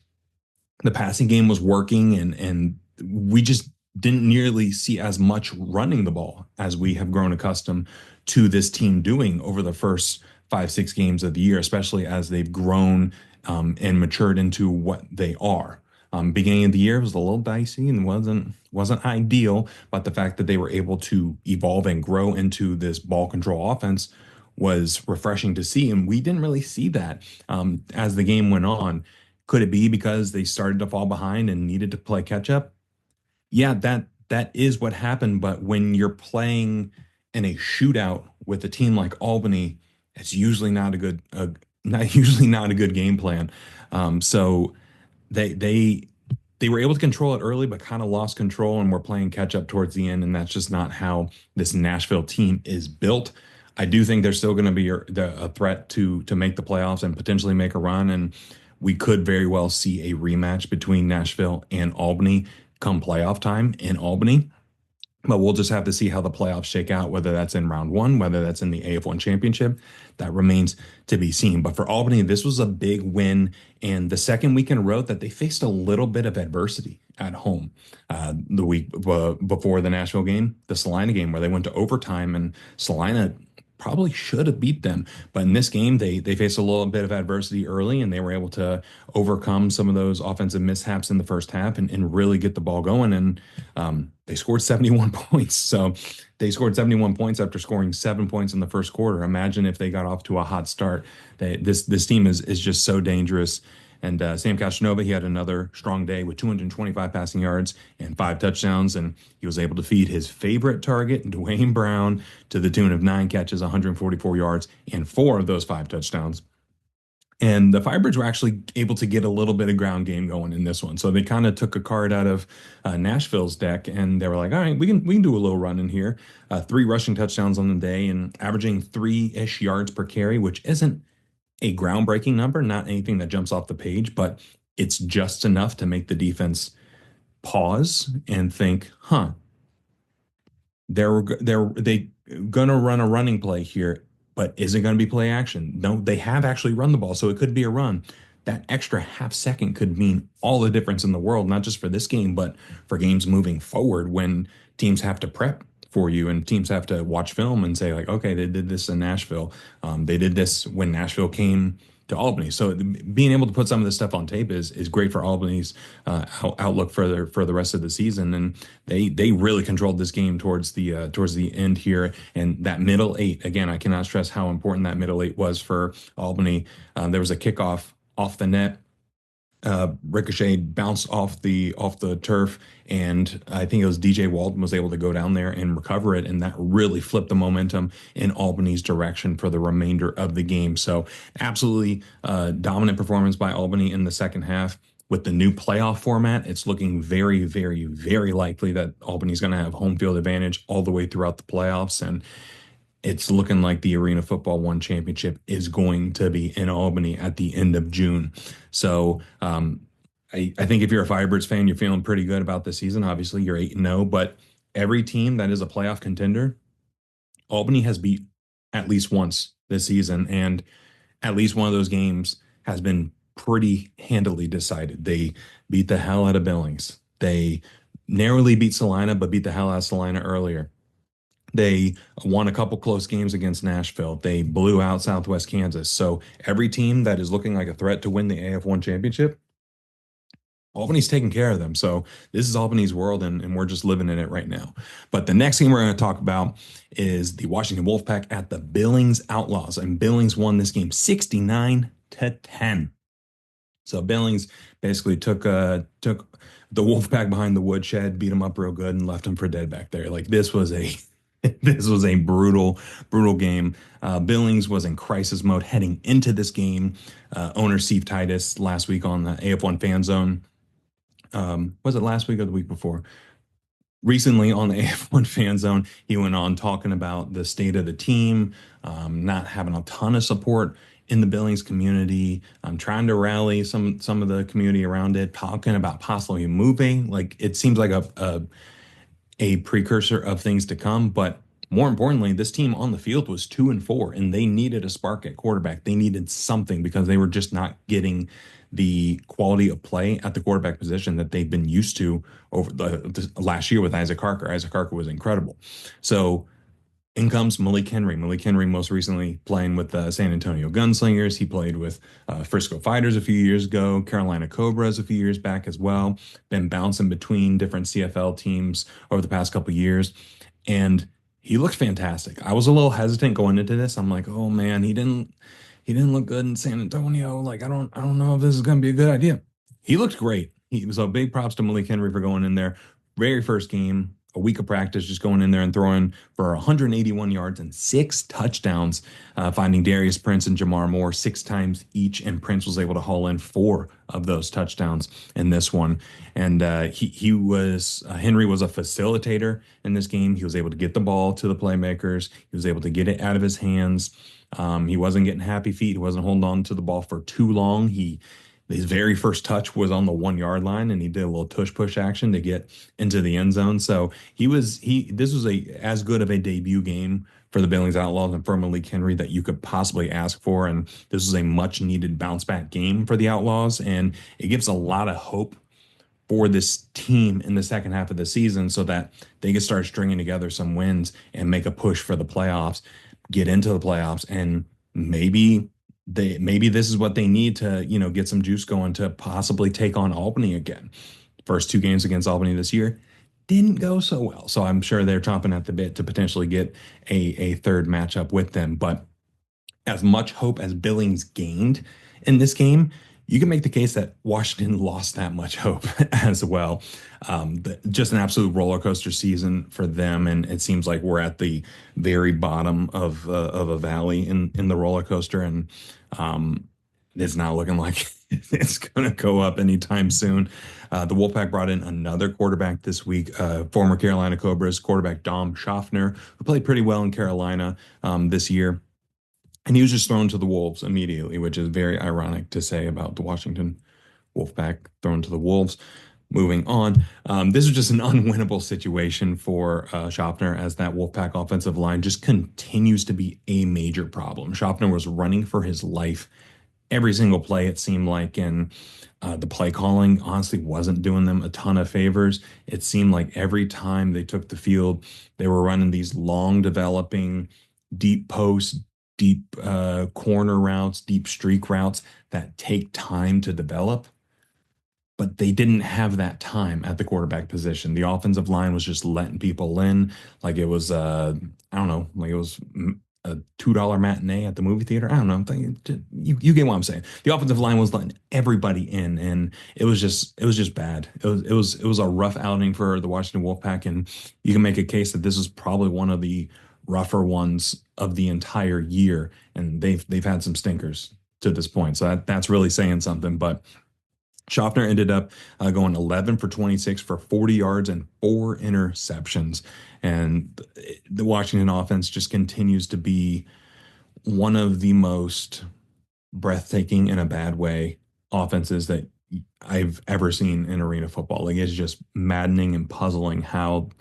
The passing game was working and we just didn't nearly see as much running the ball as we have grown accustomed to this team doing over the first 5, 6 games of the year, especially as they've grown and matured into what they are. Beginning of the year was a little dicey and wasn't ideal, but the fact that they were able to evolve and grow into this ball control offense was refreshing to see, and we didn't really see that as the game went on. Could it be because they started to fall behind and needed to play catch up? Yeah, that is what happened. But when you're playing in a shootout with a team like Albany, it's usually not a good game plan. So they were able to control it early, but kind of lost control and were playing catch up towards the end. And that's just not how this Nashville team is built. I do think they're still going to be a threat to make the playoffs and potentially make a run. And we could very well see a rematch between Nashville and Albany come playoff time in Albany. But we'll just have to see how the playoffs shake out, whether that's in round one, whether that's in the AF1 championship. That remains to be seen. But for Albany, this was a big win. And the second week in a row that they faced a little bit of adversity at home. The week before the Nashville game, the Salina game, where they went to overtime and Salina probably should have beat them. But in this game, they faced a little bit of adversity early and they were able to overcome some of those offensive mishaps in the first half and really get the ball going. And they scored 71 points. So they scored 71 points after scoring 7 points in the first quarter. Imagine if they got off to a hot start. This team is just so dangerous. And Sam Casanova, he had another strong day with 225 passing yards and 5 touchdowns. And he was able to feed his favorite target, Dwayne Brown, to the tune of 9 catches, 144 yards, and 4 of those 5 touchdowns. And the Firebirds were actually able to get a little bit of ground game going in this one. So they kind of took a card out of Nashville's deck, and they were like, "All right, we can do a little run in here." 3 rushing touchdowns on the day, and averaging 3-ish yards per carry, which isn't a groundbreaking number, not anything that jumps off the page, but it's just enough to make the defense pause and think, "Huh, they gonna run a running play here, but is it gonna be play action? No, they have actually run the ball, so it could be a run. That extra half second could mean all the difference in the world, not just for this game, but for games moving forward when teams have to prep for you and teams have to watch film and say like, okay, they did this in Nashville. They did this when Nashville came to Albany. So being able to put some of this stuff on tape is great for Albany's outlook for the rest of the season. And they really controlled this game towards the end here. And that middle eight, again, I cannot stress how important that middle eight was for Albany. There was a kickoff off the net, ricocheted, bounced off the turf, and I think it was DJ Walton was able to go down there and recover it, and that really flipped the momentum in Albany's direction for the remainder of the game. So absolutely dominant performance by Albany in the second half. With the new playoff format, it's looking very, very, very likely that Albany's going to have home field advantage all the way throughout the playoffs, and it's looking like the Arena Football One Championship is going to be in Albany at the end of June. So I think if you're a Firebirds fan, you're feeling pretty good about the season. Obviously, you're 8-0, but every team that is a playoff contender, Albany has beat at least once this season, and at least one of those games has been pretty handily decided. They beat the hell out of Billings. They narrowly beat Salina, but beat the hell out of Salina earlier. They won a couple close games against Nashville. They blew out Southwest Kansas. So every team that is looking like a threat to win the AF1 championship, Albany's taking care of them. So this is Albany's world, and we're just living in it right now. But the next game we're going to talk about is the Washington Wolfpack at the Billings Outlaws. And Billings won this game 69-10. So Billings basically took the Wolfpack behind the woodshed, beat them up real good, and left them for dead back there. Like this was a this was a brutal game. Billings was in crisis mode heading into this game. Owner Steve Titus last week on the AF1 Fan Zone. Was it last week or the week before? Recently on the AF1 Fan Zone, he went on talking about the state of the team, not having a ton of support in the Billings community. I'm trying to rally some of the community around it, talking about possibly moving. Like it seems like a precursor of things to come. But more importantly, this team on the field was 2-4, and they needed a spark at quarterback. They needed something because they were just not getting the quality of play at the quarterback position that they've been used to over the last year with Isaac Harker. Isaac Harker was incredible. So in comes Malik Henry. Malik Henry most recently playing with the San Antonio Gunslingers. He played with Frisco Fighters a few years ago, Carolina Cobras a few years back as well. Been bouncing between different CFL teams over the past couple of years. And he looked fantastic. I was a little hesitant going into this. I'm like, oh man, he didn't look good in San Antonio. Like, I don't know if this is going to be a good idea. He looked great. He was a big props to Malik Henry for going in there. Very first game, a week of practice, just going in there and throwing for 181 yards and 6 touchdowns, finding Darius Prince and Jamar Moore 6 times each, and Prince was able to haul in 4 of those touchdowns in this one. And Henry was a facilitator in this game. He was able to get the ball to the playmakers. He was able to get it out of his hands. He wasn't getting happy feet. He wasn't holding on to the ball for too long. His very first touch was on the 1 yard line, and he did a little tush push action to get into the end zone. So this was as good of a debut game for the Billings Outlaws and for Malik Henry that you could possibly ask for. And this was a much needed bounce back game for the Outlaws. And it gives a lot of hope for this team in the second half of the season so that they can start stringing together some wins and make a push for the playoffs, get into the playoffs, and maybe this is what they need to, get some juice going to possibly take on Albany again. First 2 games against Albany this year didn't go so well. So I'm sure they're chomping at the bit to potentially get a third matchup with them. But as much hope as Billings gained in this game, You can make the case that Washington lost that much hope as well. Just an absolute roller coaster season for them, and it seems like we're at the very bottom of a valley in the roller coaster, and um, it's not looking like it's going to go up anytime soon. The Wolfpack brought in another quarterback this week, former Carolina Cobras quarterback Dom Schaffner, who played pretty well in Carolina this year. And he was just thrown to the wolves immediately, which is very ironic to say about the Washington Wolfpack thrown to the wolves. Moving on, this was just an unwinnable situation for Schaffner as that Wolfpack offensive line just continues to be a major problem. Schaffner was running for his life every single play, it seemed like, and the play calling honestly wasn't doing them a ton of favors. It seemed like every time they took the field, they were running these long developing deep post, deep corner routes, deep streak routes that take time to develop. But they didn't have that time at the quarterback position. The offensive line was just letting people in like it was, I don't know, like it was a $2 matinee at the movie theater. I don't know. I'm thinking, you get what I'm saying. The offensive line was letting everybody in, and it was just bad. It was a rough outing for the Washington Wolfpack, and you can make a case that this is probably one of the rougher ones of the entire year, and they've had some stinkers to this point. So that's really saying something. But Schaffner ended up going 11 for 26 for 40 yards and four interceptions. And the Washington offense just continues to be one of the most breathtaking in a bad way offenses that I've ever seen in arena football. Like it's just maddening and puzzling how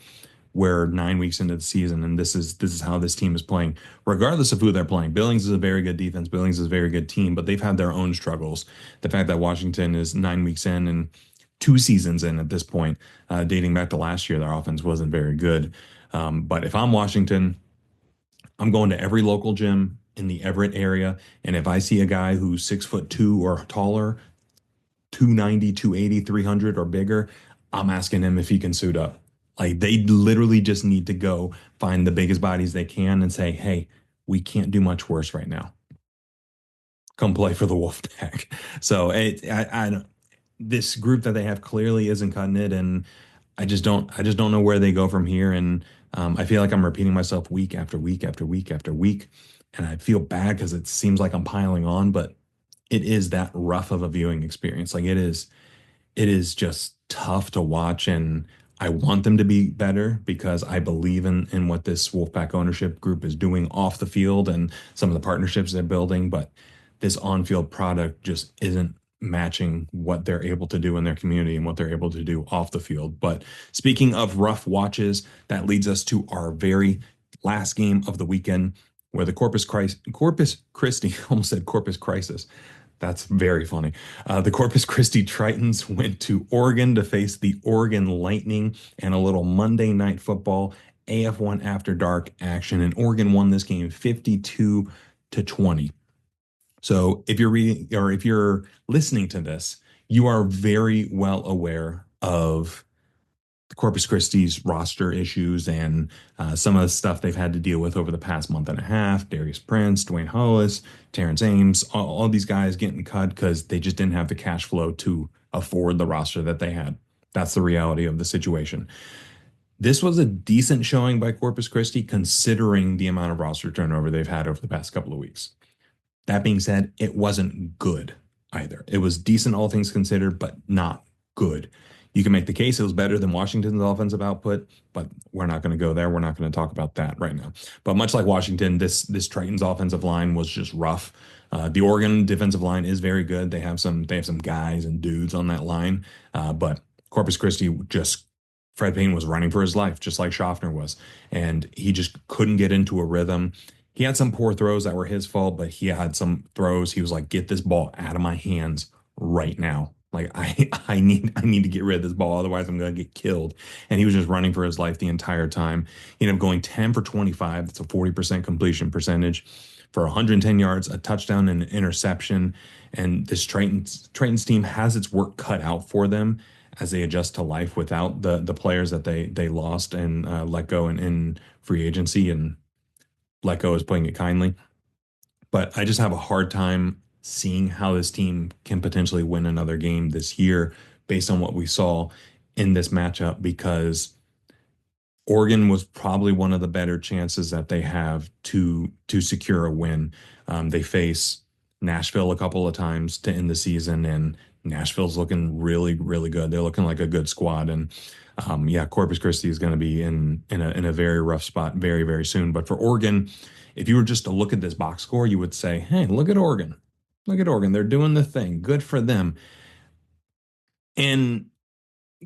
we're 9 weeks into the season and this is how this team is playing, regardless of who they're playing. Billings is a very good defense. Billings is a very good team, but they've had their own struggles. The fact that Washington is 9 weeks in and 2 seasons in at this point, dating back to last year, their offense wasn't very good. But if I'm Washington, I'm going to every local gym in the Everett area, and if I see a guy who's 6'2" or taller, 290, 280, 300 or bigger, I'm asking him if he can suit up. Like they literally just need to go find the biggest bodies they can and say, hey, we can't do much worse right now. Come play for the Wolfpack. So I don't, this group that they have clearly isn't cutting it, and I just don't know where they go from here. And I feel like I'm repeating myself week after week after week after week, and I feel bad because it seems like I'm piling on, but it is that rough of a viewing experience. Like it is just tough to watch, and I want them to be better because I believe in what this Wolfpack ownership group is doing off the field and some of the partnerships they're building. But this on-field product just isn't matching what they're able to do in their community and what they're able to do off the field. But speaking of rough watches, that leads us to our very last game of the weekend, where the Corpus Christi, almost said Corpus Crisis. That's very funny. The Corpus Christi Tritons went to Oregon to face the Oregon Lightning and a little Monday Night Football AF1 After Dark action. And Oregon won this game 52-20. So if you're reading or if you're listening to this, you are very well aware of Corpus Christi's roster issues and some of the stuff they've had to deal with over the past month and a half. Darius Prince, Dwayne Hollis, Terrence Ames, all these guys getting cut because they just didn't have the cash flow to afford the roster that they had. That's the reality of the situation. This was a decent showing by Corpus Christi considering the amount of roster turnover they've had over the past couple of weeks. That being said, it wasn't good either. It was decent, all things considered, but not good. You can make the case it was better than Washington's offensive output, but we're not going to go there. We're not going to talk about that right now. But much like Washington, this Tritons offensive line was just rough. The Oregon defensive line is very good. They have some guys and dudes on that line, but Corpus Christi just Fred Payne was running for his life, just like Schaffner was, and he just couldn't get into a rhythm. He had some poor throws that were his fault, but he had some throws. He was like, "Get this ball out of my hands right now." Like I need to get rid of this ball, otherwise I'm gonna get killed. And he was just running for his life the entire time. He ended up going 10 for 25. That's a 40% completion percentage for 110 yards, a touchdown, and an interception. And this Tritons team has its work cut out for them as they adjust to life without the players that they lost and let go in free agency. And let go is putting it kindly. But I just have a hard time seeing how this team can potentially win another game this year based on what we saw in this matchup because Oregon was probably one of the better chances that they have to secure a win. They face Nashville a couple of times to end the season, and Nashville's looking really, really good. They're looking like a good squad, and yeah, Corpus Christi is going to be in a very rough spot very, very soon. But for Oregon, if you were just to look at this box score, you would say, "Hey, look at Oregon! Look at Oregon! They're doing the thing. Good for them." And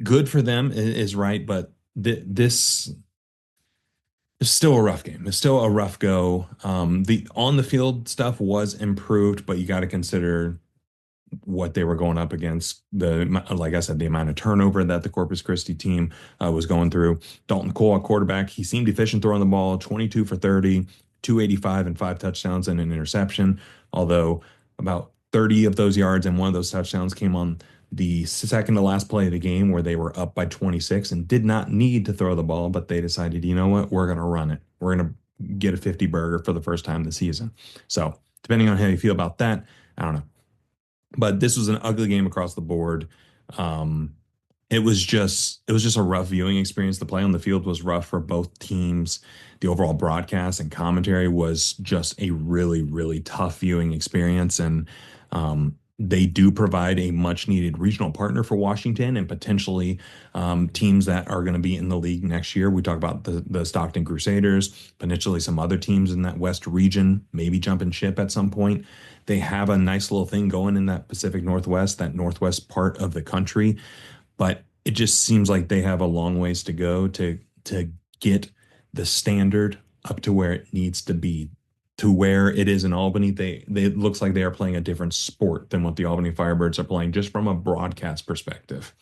good for them is right, but this it's still a rough game. It's still a rough go. The on the field stuff was improved, but you got to consider what they were going up against. Like I said, the amount of turnover that the Corpus Christi team was going through. Dalton Cole at quarterback, he seemed efficient throwing the ball, 22 for 30, 285 and 5 touchdowns and an interception. Although about 30 of those yards and one of those touchdowns came on the second to last play of the game where they were up by 26 and did not need to throw the ball, but they decided, you know what, we're going to run it. We're going to get a 50 burger for the first time this season. So depending on how you feel about that, I don't know. But this was an ugly game across the board. Um, it was just a rough viewing experience. The play on the field was rough for both teams. The overall broadcast and commentary was just a really, really tough viewing experience. And they do provide a much needed regional partner for Washington and potentially teams that are going to be in the league next year. We talk about the Stockton Crusaders, potentially some other teams in that West region, maybe jumping ship at some point. They have a nice little thing going in that Pacific Northwest, that northwest part of the country, but it just seems like they have a long ways to go to get the standard up to where it needs to be, to where it is in Albany. They it looks like they are playing a different sport than what the Albany Firebirds are playing, just from a broadcast perspective.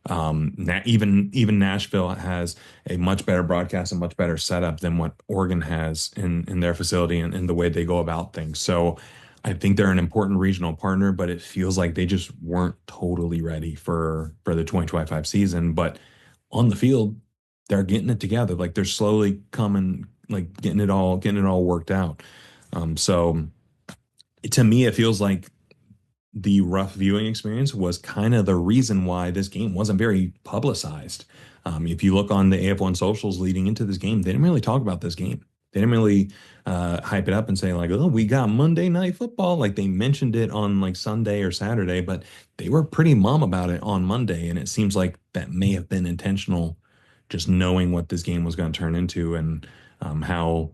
Even Nashville has a much better broadcast and much better setup than what Oregon has in their facility and in the way they go about things. So I think they're an important regional partner, but it feels like they just weren't totally ready for the 2025 season. But on the field, they're getting it together. Like they're slowly coming, like getting it all worked out. So to me, it feels like the rough viewing experience was kind of the reason why this game wasn't very publicized. If you look on the AF1 socials leading into this game, they didn't really talk about this game. They didn't really hype it up and say like, "Oh, we got Monday Night Football." Like they mentioned it on like Sunday or Saturday, but they were pretty mum about it on Monday, and it seems like that may have been intentional, just knowing what this game was going to turn into and how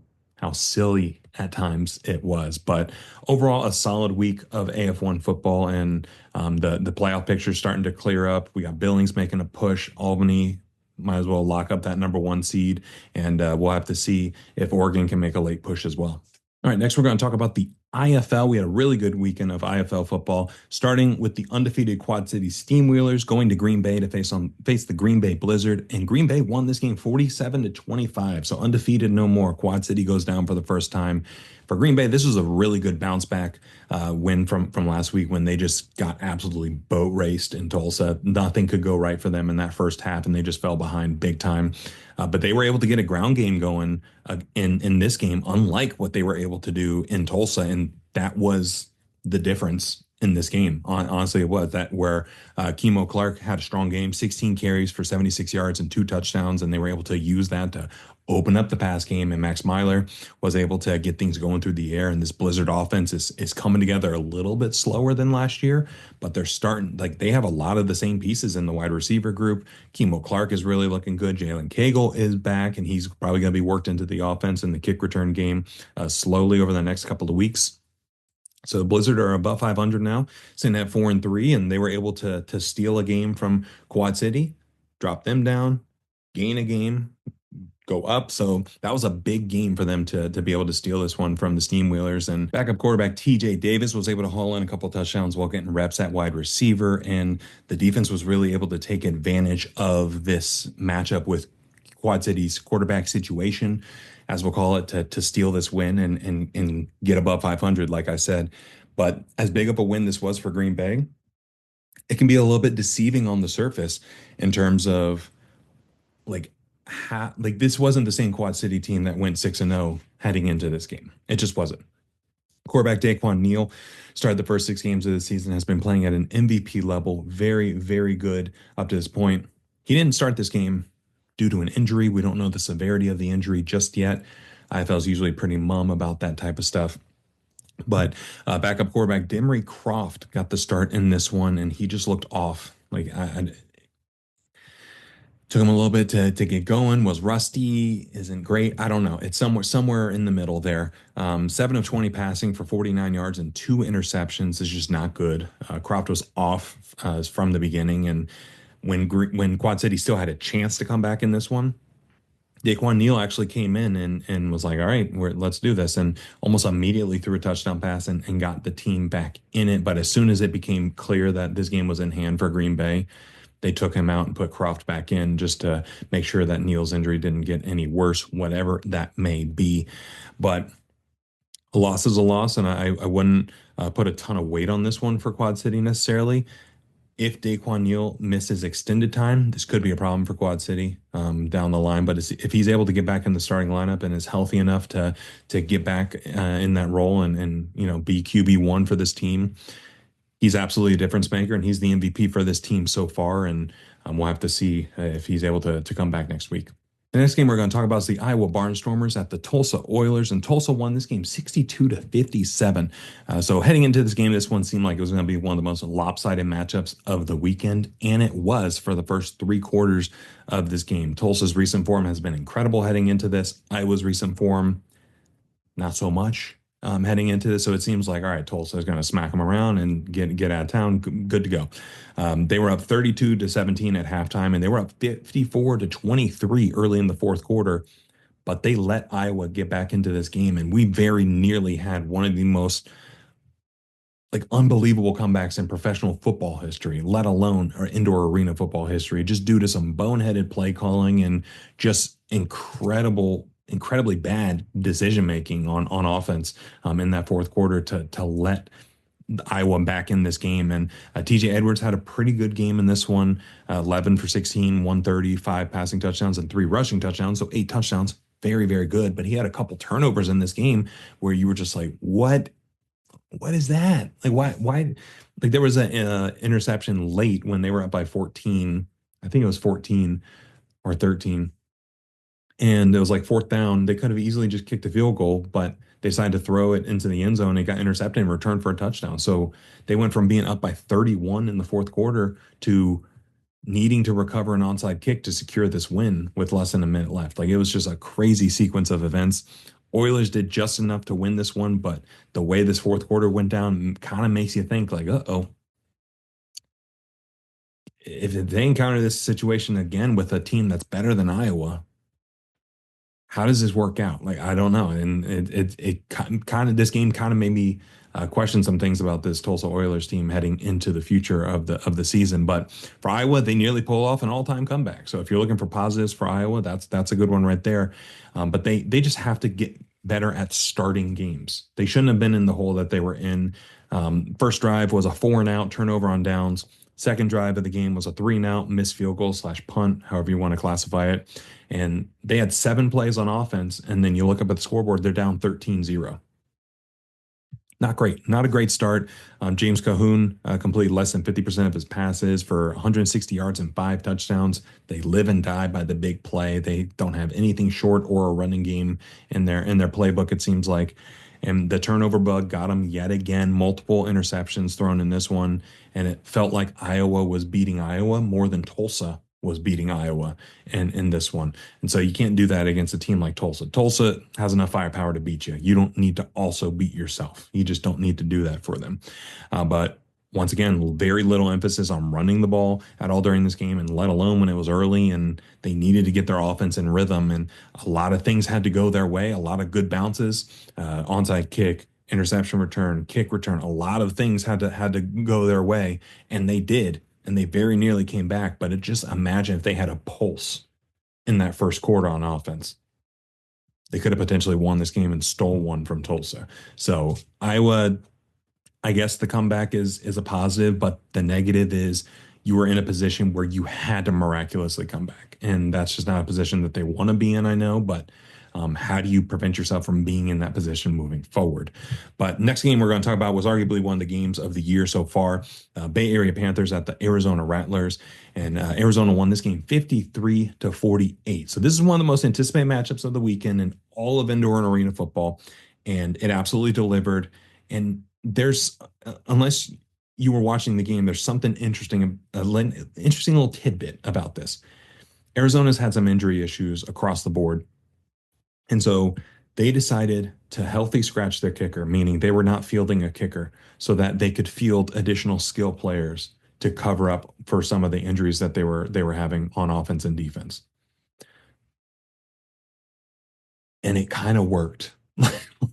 silly at times it was. But overall, a solid week of AF1 football, and the playoff picture starting to clear up. We got Billings making a push. Albany might as well lock up that number one seed, and we'll have to see if Oregon can make a late push as well. All right, next we're going to talk about the IFL. We had a really good weekend of IFL football, starting with the undefeated Quad City Steamwheelers going to Green Bay to face the Green Bay Blizzard, and Green Bay won this game 47-25. So undefeated no more. Quad City goes down for the first time. For Green Bay, this was a really good bounce back win from last week when they just got absolutely boat raced in Tulsa. Nothing could go right for them in that first half, and they just fell behind big time. But they were able to get a ground game going in this game, unlike what they were able to do in Tulsa, and that was the difference in this game. Honestly, it was that where Kimo Clark had a strong game, 16 carries for 76 yards and 2 touchdowns, and they were able to use that to open up the pass game. And Max Myler was able to get things going through the air. And this Blizzard offense is coming together a little bit slower than last year, but they're starting, like they have a lot of the same pieces in the wide receiver group. Kimo Clark is really looking good. Jalen Cagle is back, and he's probably going to be worked into the offense in the kick return game slowly over the next couple of weeks. So the Blizzard are above 500 now, sitting at 4-3, and they were able to steal a game from Quad City, drop them down, gain a game, go up. So that was a big game for them to be able to steal this one from the Steamwheelers. And backup quarterback TJ Davis was able to haul in a couple touchdowns while getting reps at wide receiver. And the defense was really able to take advantage of this matchup with Quad City's quarterback situation, as we'll call it, to steal this win and get above 500, like I said. But as big of a win this was for Green Bay, it can be a little bit deceiving on the surface in terms of like like this wasn't the same Quad City team that went 6-0 heading into this game. It just wasn't. Quarterback Daquan Neal started the first 6 games of the season, has been playing at an MVP level. Very, very good up to this point. He didn't start this game due to an injury. We don't know the severity of the injury just yet. IFL is usually pretty mum about that type of stuff. But backup quarterback Demery Croft got the start in this one, and he just looked off. Like I took him a little bit to get going. Was rusty, isn't great. I don't know. It's somewhere in the middle there. 7 of 20 passing for 49 yards and 2 interceptions is just not good. Croft was off from the beginning, and when Quad City still had a chance to come back in this one, Daquan Neal actually came in and was like, all right, let's do this. And almost immediately threw a touchdown pass and got the team back in it. But as soon as it became clear that this game was in hand for Green Bay, they took him out and put Croft back in just to make sure that Neal's injury didn't get any worse, whatever that may be. But a loss is a loss, and I wouldn't put a ton of weight on this one for Quad City necessarily. If Daquan Neal misses extended time, this could be a problem for Quad City down the line. But if he's able to get back in the starting lineup and is healthy enough to get back in that role and be QB1 for this team, he's absolutely a difference maker, and he's the MVP for this team so far. And we'll have to see if he's able to come back next week. The next game we're going to talk about is the Iowa Barnstormers at the Tulsa Oilers, and Tulsa won this game 62-57. So heading into this game, this one seemed like it was going to be one of the most lopsided matchups of the weekend, and it was for the first 3 quarters of this game. Tulsa's recent form has been incredible heading into this. Iowa's recent form, not so much heading into this. So it seems like, all right, Tulsa is going to smack them around and get out of town. Good to go. They were up 32-17 at halftime, and they were up 54-23 early in the fourth quarter. But they let Iowa get back into this game, and we very nearly had one of the most unbelievable comebacks in professional football history, let alone or indoor arena football history, just due to some boneheaded play calling and just incredibly bad decision making on offense in that fourth quarter to let Iowa back in this game. And TJ Edwards had a pretty good game in this one, 11 for 16, 135 passing touchdowns and 3 rushing touchdowns, so 8 touchdowns. Very, very good. But he had a couple turnovers in this game where you were just like, what is that? Why? Like there was an interception late when they were up by 14. I think it was 14 or 13. And it was like fourth down. They could have easily just kicked a field goal, but they decided to throw it into the end zone. It got intercepted and returned for a touchdown. So they went from being up by 31 in the fourth quarter to needing to recover an onside kick to secure this win with less than a minute left. Like it was just a crazy sequence of events. Oilers did just enough to win this one, but the way this fourth quarter went down kind of makes you think like, uh-oh, if they encounter this situation again with a team that's better than Iowa, how does this work out? Like, I don't know. And it kind of, this game kind of made me question some things about this Tulsa Oilers team heading into the future of the season. But for Iowa, they nearly pull off an all-time comeback. So if you're looking for positives for Iowa, that's a good one right there. But they just have to get better at starting games. They shouldn't have been in the hole that they were in. First drive was a 4-and-out turnover on downs. Second drive of the game was a 3-and-out missed field goal / punt, however you want to classify it. And they had 7 plays on offense. And then you look up at the scoreboard, they're down 13-0. Not great. Not a great start. James Cahoon completed less than 50% of his passes for 160 yards and 5 touchdowns. They live and die by the big play. They don't have anything short or a running game in their playbook, it seems like. And the turnover bug got them yet again. Multiple interceptions thrown in this one. And it felt like Iowa was beating Iowa more than Tulsa was beating Iowa in this one. And so you can't do that against a team like Tulsa. Tulsa has enough firepower to beat you. You don't need to also beat yourself. You just don't need to do that for them. But once again, very little emphasis on running the ball at all during this game, and let alone when it was early and they needed to get their offense in rhythm. And a lot of things had to go their way, a lot of good bounces, onside kick, interception return, kick return. A lot of things had to go their way, and they did. And they very nearly came back. But just imagine if they had a pulse in that first quarter on offense. They could have potentially won this game and stole one from Tulsa. So Iowa, I guess the comeback is a positive, but the negative is you were in a position where you had to miraculously come back. And that's just not a position that they want to be in, I know, but How do you prevent yourself from being in that position moving forward? But next game we're going to talk about was arguably one of the games of the year so far. Bay Area Panthers at the Arizona Rattlers, and Arizona won this game 53-48. So this is one of the most anticipated matchups of the weekend in all of indoor and arena football, and it absolutely delivered. And there's, unless you were watching the game, there's something interesting, interesting little tidbit about this. Arizona's had some injury issues across the board. And so they decided to healthy scratch their kicker, meaning they were not fielding a kicker so that they could field additional skill players to cover up for some of the injuries that they were having on offense and defense. And it kind of worked.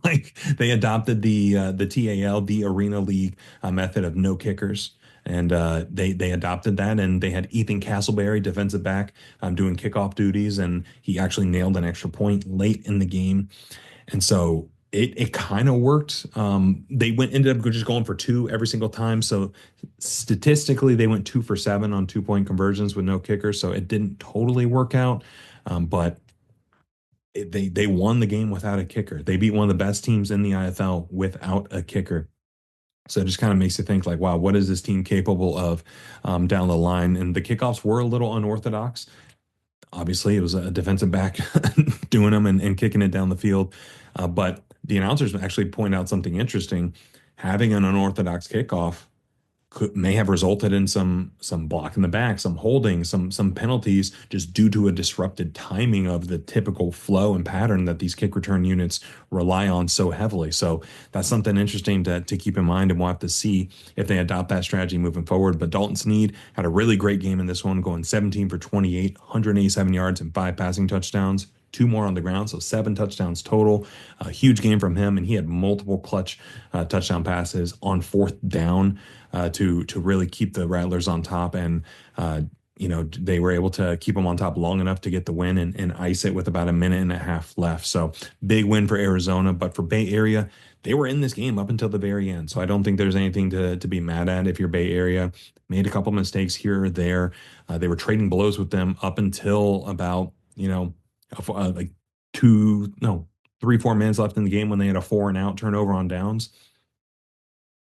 Like they adopted the TAL, the Arena League method of no kickers, and they adopted that, and they had Ethan Castleberry, defensive back, doing kickoff duties, and he actually nailed an extra point late in the game, and so it kind of worked. They ended up just going for two every single time, so statistically they went 2 for 7 on 2 point conversions with no kicker, so it didn't totally work out, but they won the game without a kicker. They beat one of the best teams in the IFL without a kicker. So it just kind of makes you think like, wow, what is this team capable of down the line? And the kickoffs were a little unorthodox. Obviously, it was a defensive back doing them and kicking it down the field. But the announcers actually point out something interesting. Having an unorthodox kickoff may have resulted in some block in the back, some holding, some penalties just due to a disrupted timing of the typical flow and pattern that these kick return units rely on so heavily. So that's something interesting to keep in mind, and we'll have to see if they adopt that strategy moving forward. But Dalton Sneed had a really great game in this one, going 17 for 28, 187 yards and 5 passing touchdowns. Two more on the ground, so 7 touchdowns total. A huge game from him, and he had multiple clutch touchdown passes on fourth down to really keep the Rattlers on top. And they were able to keep them on top long enough to get the win and ice it with about a minute and a half left. So big win for Arizona, but for Bay Area, they were in this game up until the very end. So I don't think there's anything to be mad at if you're Bay Area. Made a couple mistakes here or there. They were trading blows with them up until about like 3-4 minutes left in the game when they had a 4-and-out turnover on downs.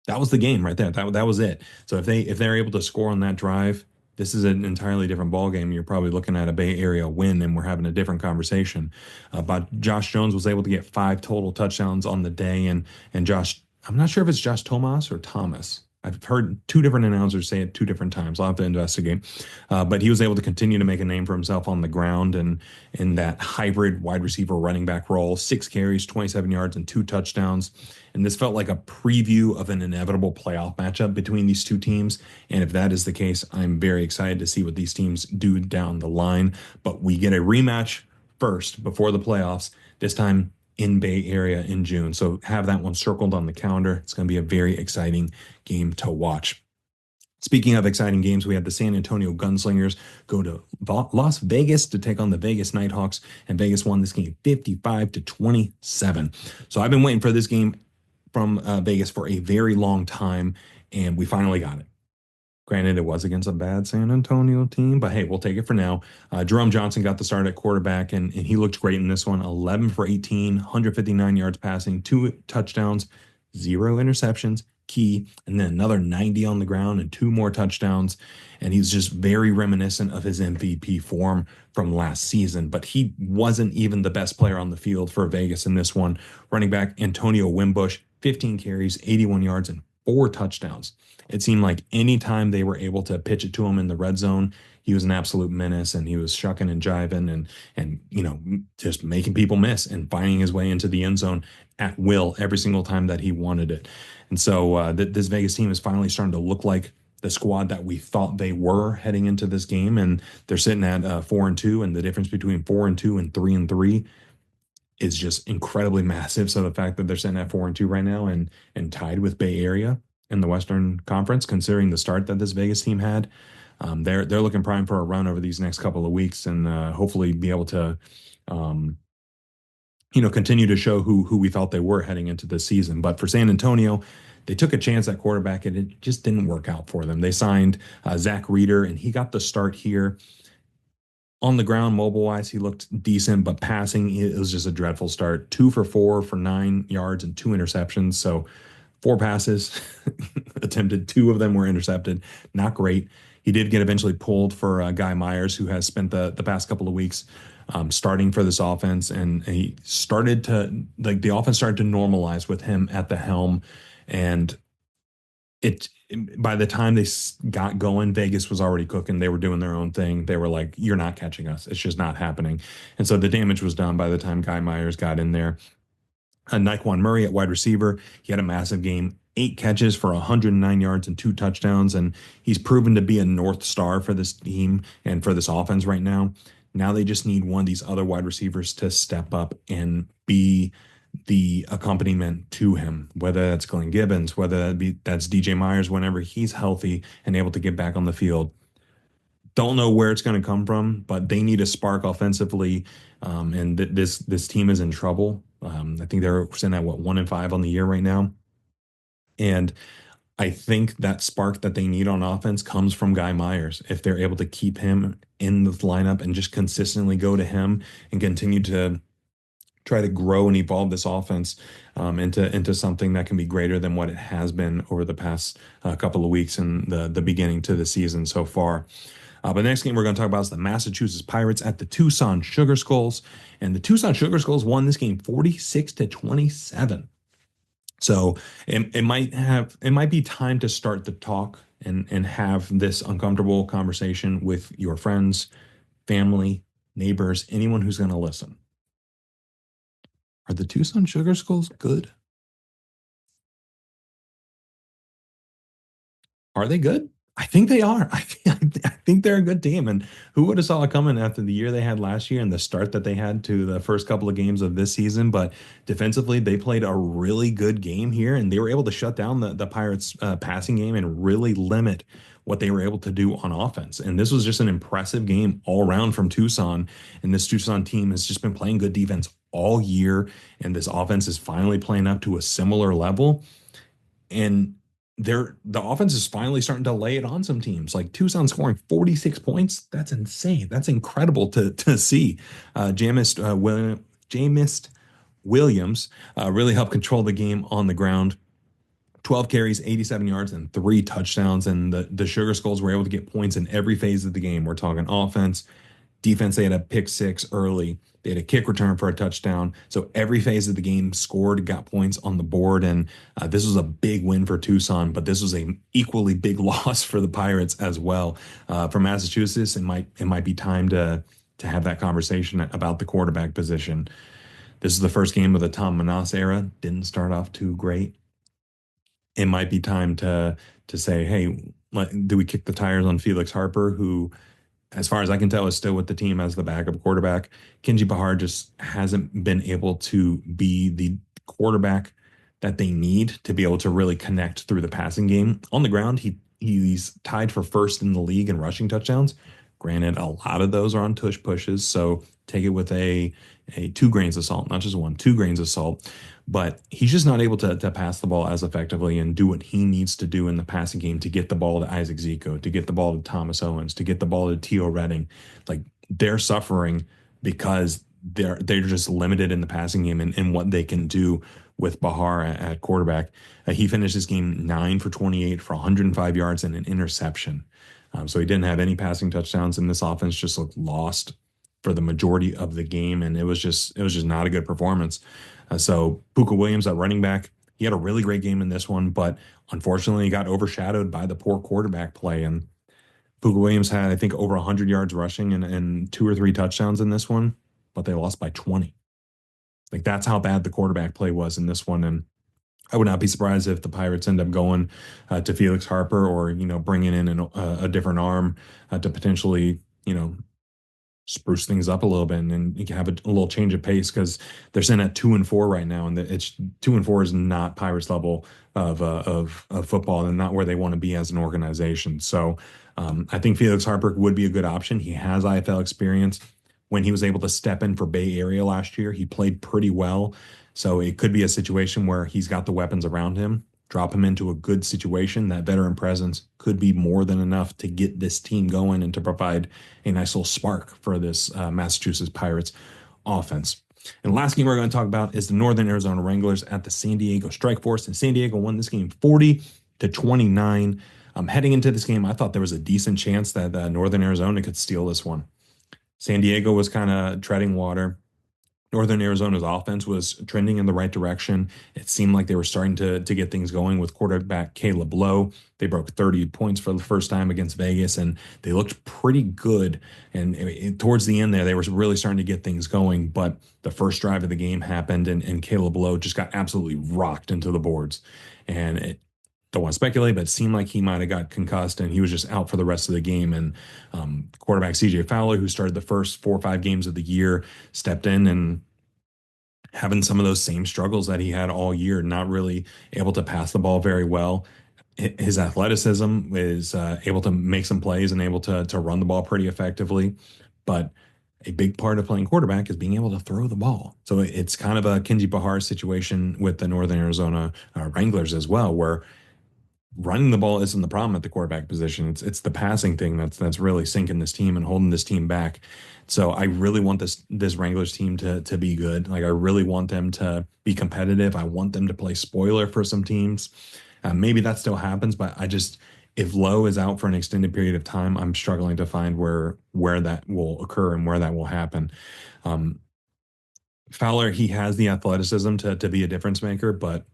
That was the game right there. That was it. So if they're able to score on that drive, this is an entirely different ball game. You're probably looking at a Bay Area win, and we're having a different conversation. But Josh Jones was able to get 5 total touchdowns on the day, and Josh, I'm not sure if it's Josh Thomas or Thomas. I've heard two different announcers say it 2 different times. I'll have to investigate. But he was able to continue to make a name for himself on the ground and in that hybrid wide receiver running back role. 6 carries, 27 yards, and 2 touchdowns. And this felt like a preview of an inevitable playoff matchup between these two teams. And if that is the case, I'm very excited to see what these teams do down the line. But we get a rematch first before the playoffs, this time in Bay Area in June. So have that one circled on the calendar. It's going to be a very exciting game to watch. Speaking of exciting games, we had the San Antonio Gunslingers go to Las Vegas to take on the Vegas Nighthawks, and Vegas won this game 55-27. So I've been waiting for this game from Vegas for a very long time, and we finally got it. Granted, it was against a bad San Antonio team, but hey, we'll take it for now. Jerome Johnson got the start at quarterback, and he looked great in this one. 11 for 18, 159 yards passing, 2 touchdowns, 0 interceptions, key, and then another 90 on the ground and 2 more touchdowns. And he's just very reminiscent of his MVP form from last season, but he wasn't even the best player on the field for Vegas in this one. Running back Antonio Wimbush, 15 carries, 81 yards, and 4 touchdowns. It seemed like anytime they were able to pitch it to him in the red zone, he was an absolute menace, and he was shucking and jiving and just making people miss and finding his way into the end zone at will every single time that he wanted it. And so this Vegas team is finally starting to look like the squad that we thought they were heading into this game, and they're sitting at 4-2, and the difference between 4-2 and 3-3 is just incredibly massive. So the fact that they're sitting at 4-2 right now and tied with Bay Area in the Western Conference, considering the start that this Vegas team had, they're looking prime for a run over these next couple of weeks, and hopefully be able to continue to show who we thought they were heading into this season. But for San Antonio, they took a chance at quarterback, and it just didn't work out for them. They signed Zach Reeder, and he got the start here. On the ground, mobile wise, he looked decent, but passing, it was just a dreadful start. 2 for 4 for 9 yards and two interceptions. So 4 passes attempted, two of them were intercepted. Not great. He did get eventually pulled for Guy Myers, who has spent the past couple of weeks starting for this offense, and he started to like the offense started to normalize with him at the helm, and it by the time they got going, Vegas was already cooking. They were doing their own thing. They were like, "You're not catching us. It's just not happening." And so the damage was done by the time Guy Myers got in there. Naquan Murray at wide receiver, he had a massive game. 8 catches for 109 yards and 2 touchdowns, and he's proven to be a North Star for this team and for this offense right now. Now they just need one of these other wide receivers to step up and be the accompaniment to him, whether that's Glenn Gibbons, whether that's DJ Myers, whenever he's healthy and able to get back on the field. Don't know where it's going to come from, but they need a spark offensively, and this team is in trouble. I think they're sitting at what 1-5 on the year right now, and I think that spark that they need on offense comes from Guy Myers. If they're able to keep him in the lineup and just consistently go to him and continue to try to grow and evolve this offense into something that can be greater than what it has been over the past couple of weeks and the beginning to the season so far. But the next game we're going to talk about is the Massachusetts Pirates at the Tucson Sugar Skulls, and the Tucson Sugar Skulls won this game 46-27. So it might be time to start the talk and have this uncomfortable conversation with your friends, family, neighbors, anyone who's going to listen. Are the Tucson Sugar Skulls good? Are they good? I think they are. I think they're a good team. And who would have saw it coming after the year they had last year and the start that they had to the first couple of games of this season? But defensively, they played a really good game here, and they were able to shut down the Pirates' passing game and really limit what they were able to do on offense. And this was just an impressive game all around from Tucson. And this Tucson team has just been playing good defense all year, and this offense is finally playing up to a similar level. And the offense is finally starting to lay it on some teams. Like Tucson scoring 46 points. That's insane. That's incredible to see. Jamist Williams really helped control the game on the ground. 12 carries, 87 yards, and 3 touchdowns. And the Sugar Skulls were able to get points in every phase of the game. We're talking offense, defense. They had a pick six early. They had a kick return for a touchdown. So every phase of the game scored, got points on the board. And this was a big win for Tucson, but this was an equally big loss for the Pirates as well. For Massachusetts, it might be time to have that conversation about the quarterback position. This is the first game of the Tom Menas era. Didn't start off too great. It might be time to say, hey, do we kick the tires on Felix Harper, who, as far as I can tell, is still with the team as the backup quarterback. Kenji Bahar just hasn't been able to be the quarterback that they need to be able to really connect through the passing game. On the ground, he's tied for first in the league in rushing touchdowns. Granted, a lot of those are on tush pushes, so take it with a 2 grains of salt, not just one, 2 grains of salt. But he's just not able to pass the ball as effectively and do what he needs to do in the passing game to get the ball to Isaac Zico, to get the ball to Thomas Owens, to get the ball to Tio Redding. Like, they're suffering because they're just limited in the passing game and what they can do with Bahar at quarterback. He finished this game 9 for 28 for 105 yards and an interception. So he didn't have any passing touchdowns, and this offense just looked lost for the majority of the game, and it was just not a good performance. So Puka Williams at running back, he had a really great game in this one, but unfortunately he got overshadowed by the poor quarterback play. And Puka Williams had, I think, over 100 yards rushing and 2 or 3 touchdowns in this one, but they lost by 20. Like, that's how bad the quarterback play was in this one. And I would not be surprised if the Pirates end up going to Felix Harper, or, bringing in a different arm to potentially, spruce things up a little bit, and you can have a little change of pace, because they're sitting at 2-4 right now, and it's 2-4 is not Pirates level of football, and not where they want to be as an organization. So I think Felix Harper would be a good option. He has IFL experience. When he was able to step in for Bay Area last year, he played pretty well. So it could be a situation where he's got the weapons around him. drop him into a good situation, that veteran presence could be more than enough to get this team going and to provide a nice little spark for this Massachusetts Pirates offense. And the last game we're going to talk about is the Northern Arizona Wranglers at the San Diego Strike Force. And San Diego won this game 40-29. Heading into this game, I thought there was a decent chance that Northern Arizona could steal this one. San Diego was kind of treading water. Northern Arizona's offense was trending in the right direction. It seemed like they were starting to get things going with quarterback Caleb Lowe. They broke 30 points for the first time against Vegas, and they looked pretty good. And towards the end there, they were really starting to get things going. But the first drive of the game happened, and Caleb Lowe just got absolutely rocked into the boards. And don't want to speculate, but it seemed like he might have got concussed and he was just out for the rest of the game. And quarterback CJ Fowler, who started the first 4 or 5 games of the year, stepped in and having some of those same struggles that he had all year, not really able to pass the ball very well. His athleticism is able to make some plays and able to run the ball pretty effectively. But a big part of playing quarterback is being able to throw the ball. So it's kind of a Kenji Bahar situation with the Northern Arizona Wranglers as well, where running the ball isn't the problem at the quarterback position. It's the passing thing that's really sinking this team and holding this team back. So I really want this Wranglers team to be good. Like I really want them to be competitive. I want them to play spoiler for some teams. Maybe that still happens, but if Lowe is out for an extended period of time, I'm struggling to find where that will occur and where that will happen. Fowler, he has the athleticism to be a difference maker, but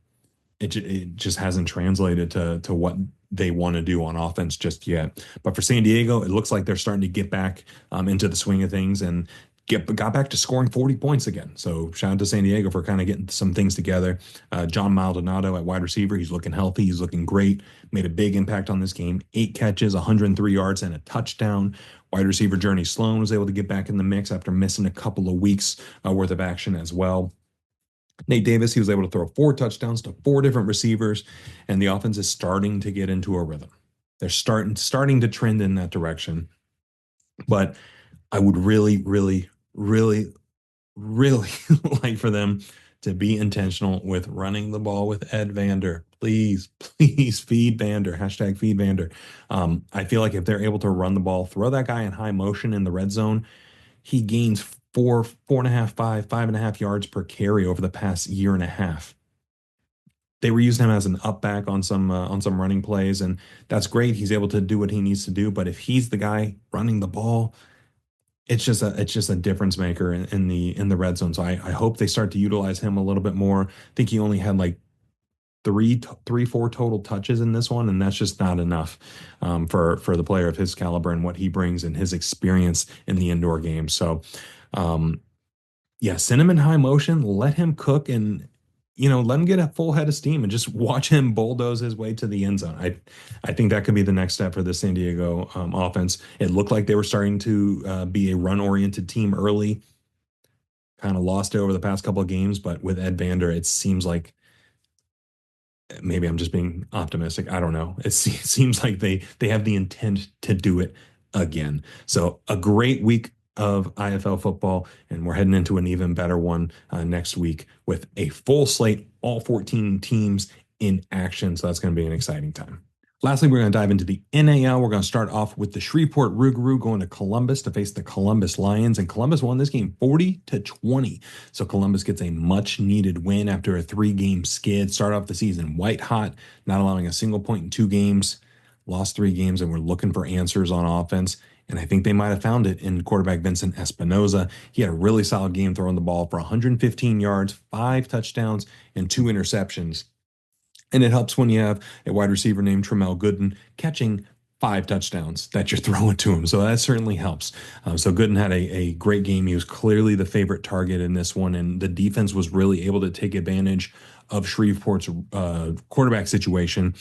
it just hasn't translated to what they want to do on offense just yet. But for San Diego, it looks like they're starting to get back into the swing of things and got back to scoring 40 points again. So shout out to San Diego for kind of getting some things together. John Maldonado at wide receiver, he's looking healthy. He's looking great. Made a big impact on this game. 8 catches, 103 yards, and a touchdown. Wide receiver Journey Sloan was able to get back in the mix after missing a couple of weeks worth of action as well. Nate Davis, he was able to throw 4 touchdowns to 4 different receivers, and the offense is starting to get into a rhythm. They're starting to trend in that direction. But I would really, really, really, really like for them to be intentional with running the ball with Ed Vander. Please, please feed Vander. Hashtag feed Vander. I feel like if they're able to run the ball, throw that guy in high motion in the red zone, he gains 4.5, 5.5 yards per carry over the past year and a half. They were using him as an up back on some running plays, and that's great. He's able to do what he needs to do. But if he's the guy running the ball, it's just a difference maker in the red zone. So I hope they start to utilize him a little bit more. I think he only had like 4 total touches in this one, and that's just not enough for the player of his caliber and what he brings and his experience in the indoor game. So yeah, send him in high motion, let him cook, and let him get a full head of steam and just watch him bulldoze his way to the end zone. I think that could be the next step for the San Diego offense. It looked like they were starting to be a run-oriented team early, kind of lost it over the past couple of games, but with Ed Vander, it seems like maybe I'm just being optimistic. I don't know. It seems like they have the intent to do it again. So a great week of IFL football, and we're heading into an even better one next week with a full slate, all 14 teams in action. So that's going to be an exciting time. Lastly, we're going to dive into the NAL. We're going to start off with the Shreveport Rougarou going to Columbus to face the Columbus Lions, and Columbus won this game 40-20. So Columbus gets a much-needed win after a 3-game skid. Start off the season white hot, not allowing a single point in 2 games. Lost 3 games, and we're looking for answers on offense. And I think they might have found it in quarterback Vincent Espinoza. He had a really solid game throwing the ball for 115 yards, 5 touchdowns, and 2 interceptions. And it helps when you have a wide receiver named Tramel Gooden catching 5 touchdowns that you're throwing to him. So that certainly helps. So Gooden had a great game. He was clearly the favorite target in this one, and the defense was really able to take advantage of Shreveport's quarterback situation,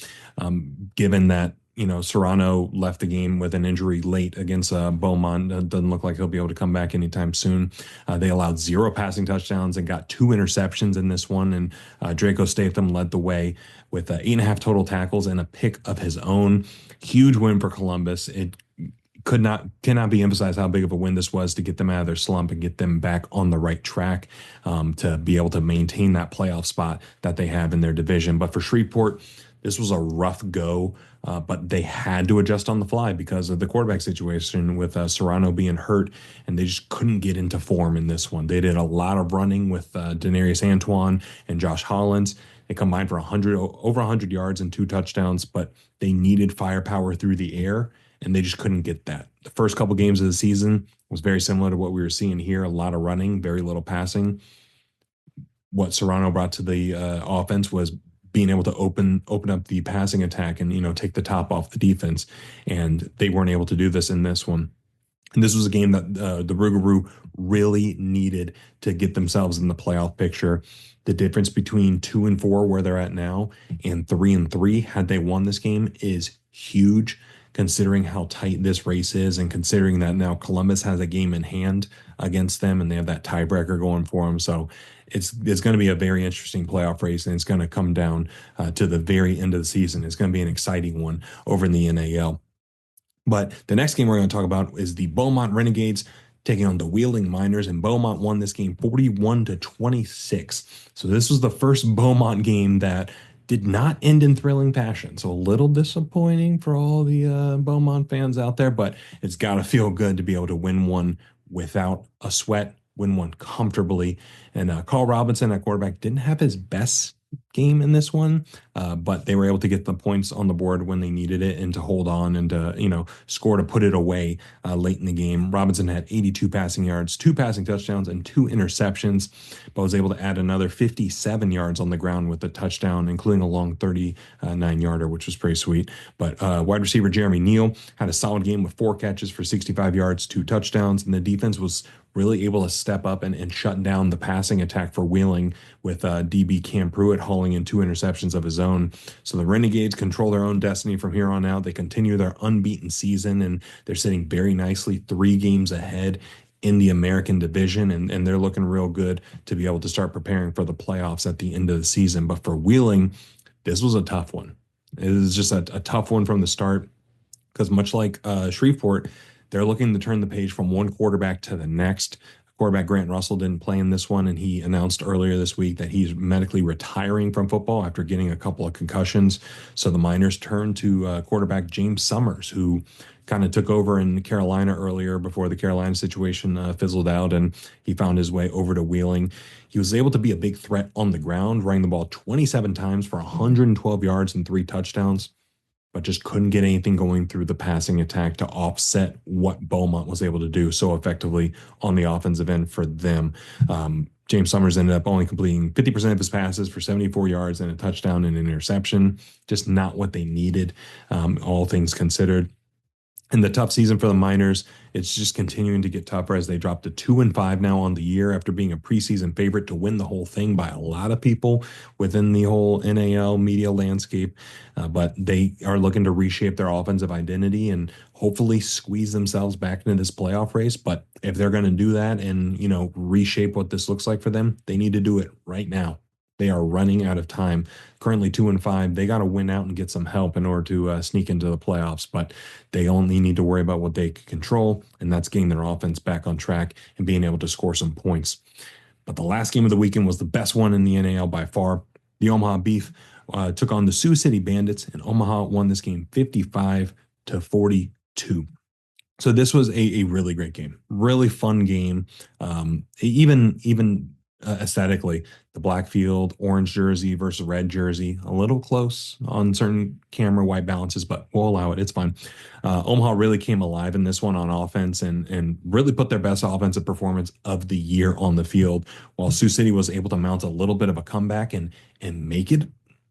given that Serrano left the game with an injury late against Beaumont. Doesn't look like he'll be able to come back anytime soon. They allowed 0 passing touchdowns and got 2 interceptions in this one. And Draco Statham led the way with 8.5 total tackles and a pick of his own. Huge win for Columbus. It cannot be emphasized how big of a win this was to get them out of their slump and get them back on the right track, to be able to maintain that playoff spot that they have in their division. But for Shreveport, this was a rough go, but they had to adjust on the fly because of the quarterback situation with Serrano being hurt, and they just couldn't get into form in this one. They did a lot of running with Denarius Antoine and Josh Hollins. They combined for over 100 yards and 2 touchdowns, but they needed firepower through the air, and they just couldn't get that. The first couple games of the season was very similar to what we were seeing here, a lot of running, very little passing. What Serrano brought to the offense was being able to open up the passing attack and, take the top off the defense, and they weren't able to do this in this one. And this was a game that the Rougarou really needed to get themselves in the playoff picture. The difference between 2-4, where they're at now, and 3-3, had they won this game, is huge, considering how tight this race is, and considering that now Columbus has a game in hand against them, and they have that tiebreaker going for them. So it's going to be a very interesting playoff race, and it's going to come down to the very end of the season. It's going to be an exciting one over in the NAL. But the next game we're going to talk about is the Beaumont Renegades taking on the Wheeling Miners, and Beaumont won this game 41-26. So this was the first Beaumont game that did not end in thrilling fashion. So a little disappointing for all the Beaumont fans out there, but it's got to feel good to be able to win one without a sweat, win one comfortably. And Carl Robinson at quarterback didn't have his best game in this one, but they were able to get the points on the board when they needed it and to hold on and to score to put it away late in the game. Robinson had 82 passing yards, 2 passing touchdowns, and 2 interceptions, but was able to add another 57 yards on the ground with a touchdown, including a long 39-yarder, which was pretty sweet. But wide receiver Jeremy Neal had a solid game with 4 catches for 65 yards, 2 touchdowns, and the defense was really able to step up and shut down the passing attack for Wheeling with DB Cam Pruitt hauling in 2 interceptions of his own. So the Renegades control their own destiny from here on out. They continue their unbeaten season, and they're sitting very nicely 3 games ahead in the American division, and they're looking real good to be able to start preparing for the playoffs at the end of the season. But for Wheeling, this was a tough one. It was just a tough one from the start because much like Shreveport, they're looking to turn the page from one quarterback to the next. Quarterback Grant Russell didn't play in this one, and he announced earlier this week that he's medically retiring from football after getting a couple of concussions. So the Miners turned to quarterback James Summers, who kind of took over in Carolina earlier before the Carolina situation fizzled out, and he found his way over to Wheeling. He was able to be a big threat on the ground, running the ball 27 times for 112 yards and 3 touchdowns, but just couldn't get anything going through the passing attack to offset what Beaumont was able to do so effectively on the offensive end for them. James Summers ended up only completing 50% of his passes for 74 yards and a touchdown and an interception. Just not what they needed, all things considered. And the tough season for the Miners, it's just continuing to get tougher as they drop to 2-5 now on the year after being a preseason favorite to win the whole thing by a lot of people within the whole NAL media landscape. But they are looking to reshape their offensive identity and hopefully squeeze themselves back into this playoff race. But if they're going to do that and, reshape what this looks like for them, they need to do it right now. They are running out of time. Currently 2-5. They got to win out and get some help in order to sneak into the playoffs, but they only need to worry about what they can control, and that's getting their offense back on track and being able to score some points. But the last game of the weekend was the best one in the NAL by far. The Omaha Beef took on the Sioux City Bandits, and Omaha won this game 55-42. So this was a really great game, really fun game. Even aesthetically, the black field, orange jersey versus red jersey, a little close on certain camera white balances, but we'll allow it. It's fine. Omaha really came alive in this one on offense and really put their best offensive performance of the year on the field, while Sioux City was able to mount a little bit of a comeback and make it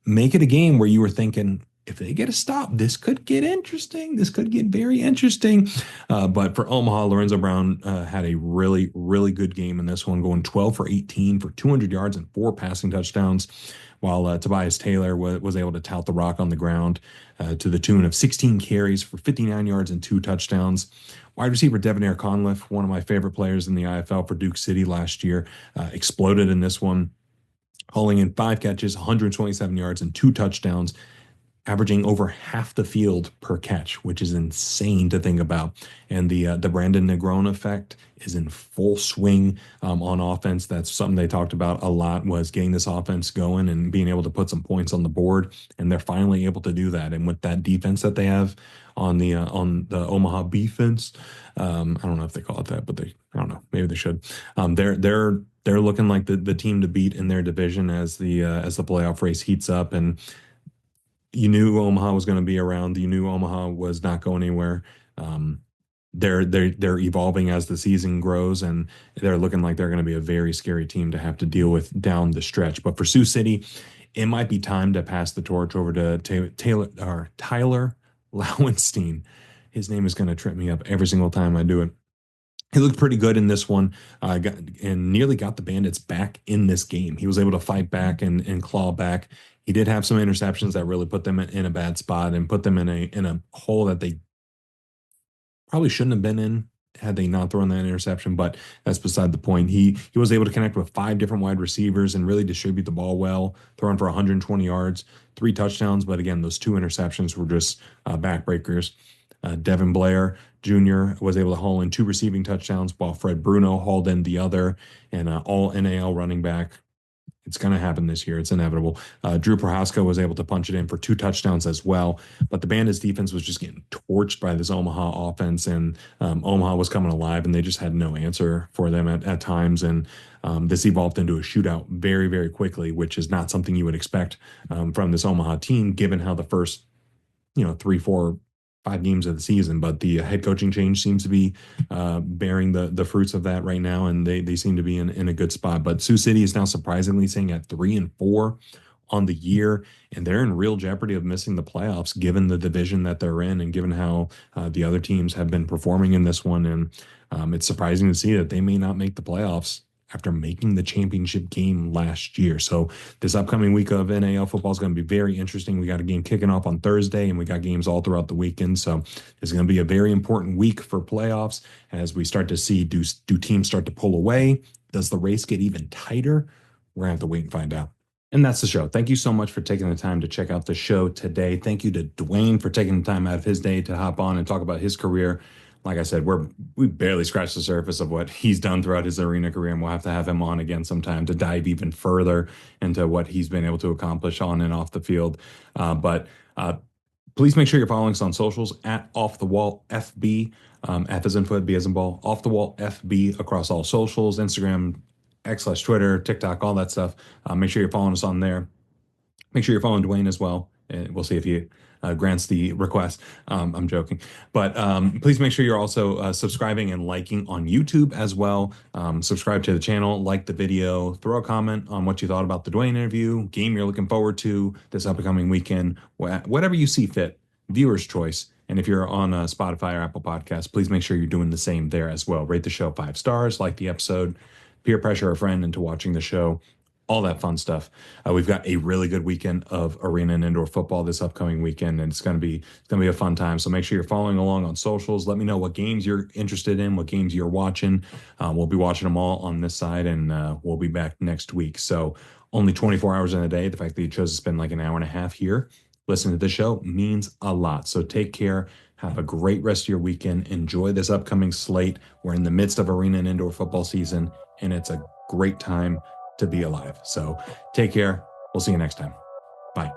a game where you were thinking, if they get a stop, this could get interesting. This could get very interesting. But for Omaha, Lorenzo Brown had a really, really good game in this one, going 12 for 18 for 200 yards and 4 passing touchdowns, while Tobias Taylor was able to tout the rock on the ground to the tune of 16 carries for 59 yards and 2 touchdowns. Wide receiver Devonair Conliffe, one of my favorite players in the IFL for Duke City last year, exploded in this one, hauling in 5 catches, 127 yards, and 2 touchdowns. averaging over half the field per catch, which is insane to think about. And the Brandon Negron effect is in full swing on offense. That's something they talked about a lot, was getting this offense going and being able to put some points on the board. And they're finally able to do that. And with that defense that they have on the Omaha defense, I don't know if they call it that, but I don't know, maybe they should. They're looking like the team to beat in their division as the playoff race heats up. And you knew Omaha was going to be around. You knew Omaha was not going anywhere. Um, they're evolving as the season grows, and they're looking like they're going to be a very scary team to have to deal with down the stretch. But for Sioux City, it might be time to pass the torch over to Tyler Lowenstein. His name is going to trip me up every single time I do it. He looked pretty good in this one, and nearly got the Bandits back in this game. He was able to fight back and claw back. He did have some interceptions that really put them in a bad spot and put them in a hole that they probably shouldn't have been in had they not thrown that interception, but that's beside the point. He was able to connect with five different wide receivers and really distribute the ball well, throwing for 120 yards, 3 touchdowns. But again, those 2 interceptions were just backbreakers. Devin Blair Jr. was able to haul in 2 receiving touchdowns, while Fred Bruno hauled in the other, and all NAL running back. It's going to happen this year. It's inevitable. Drew Prohaska was able to punch it in for 2 touchdowns as well. But the Bandits defense was just getting torched by this Omaha offense, and Omaha was coming alive, and they just had no answer for them at times. And this evolved into a shootout very, very quickly, which is not something you would expect from this Omaha team, given how the first, 3, 4, 5 games of the season. But the head coaching change seems to be bearing the fruits of that right now, and they seem to be in a good spot. But Sioux City is now surprisingly sitting at 3-4 on the year, and they're in real jeopardy of missing the playoffs, given the division that they're in and given how the other teams have been performing in this one. And it's surprising to see that they may not make the playoffs after making the championship game last year. So this upcoming week of NAL football is going to be very interesting. We got a game kicking off on Thursday, and we got games all throughout the weekend. So it's going to be a very important week for playoffs as we start to see, do teams start to pull away? Does the race get even tighter? We're going to have to wait and find out. And that's the show. Thank you so much for taking the time to check out the show today. Thank you to Dwayne for taking the time out of his day to hop on and talk about his career. Like I said, we barely scratched the surface of what he's done throughout his arena career, and we'll have to have him on again sometime to dive even further into what he's been able to accomplish on and off the field. But please make sure you're following us on socials at Off the Wall FB, F as in foot, B as in ball, Off the Wall FB across all socials, Instagram, X/Twitter, TikTok, all that stuff. Make sure you're following us on there. Make sure you're following Dwayne as well. And we'll see if he grants the request. I'm joking. But please make sure you're also subscribing and liking on YouTube as well. Subscribe to the channel, like the video, throw a comment on what you thought about the Dwayne interview, game you're looking forward to this upcoming weekend, whatever you see fit, viewer's choice. And if you're on Spotify or Apple Podcasts, please make sure you're doing the same there as well. Rate the show 5 stars, like the episode, peer pressure a friend into watching the show, all that fun stuff. We've got a really good weekend of arena and indoor football this upcoming weekend, and it's gonna be a fun time. So make sure you're following along on socials. Let me know what games you're interested in, what games you're watching. We'll be watching them all on this side, and we'll be back next week. So only 24 hours in a day. The fact that you chose to spend like an hour and a half here listening to the show means a lot. So take care. Have a great rest of your weekend. Enjoy this upcoming slate. We're in the midst of arena and indoor football season, and it's a great time to be alive. So take care. We'll see you next time. Bye.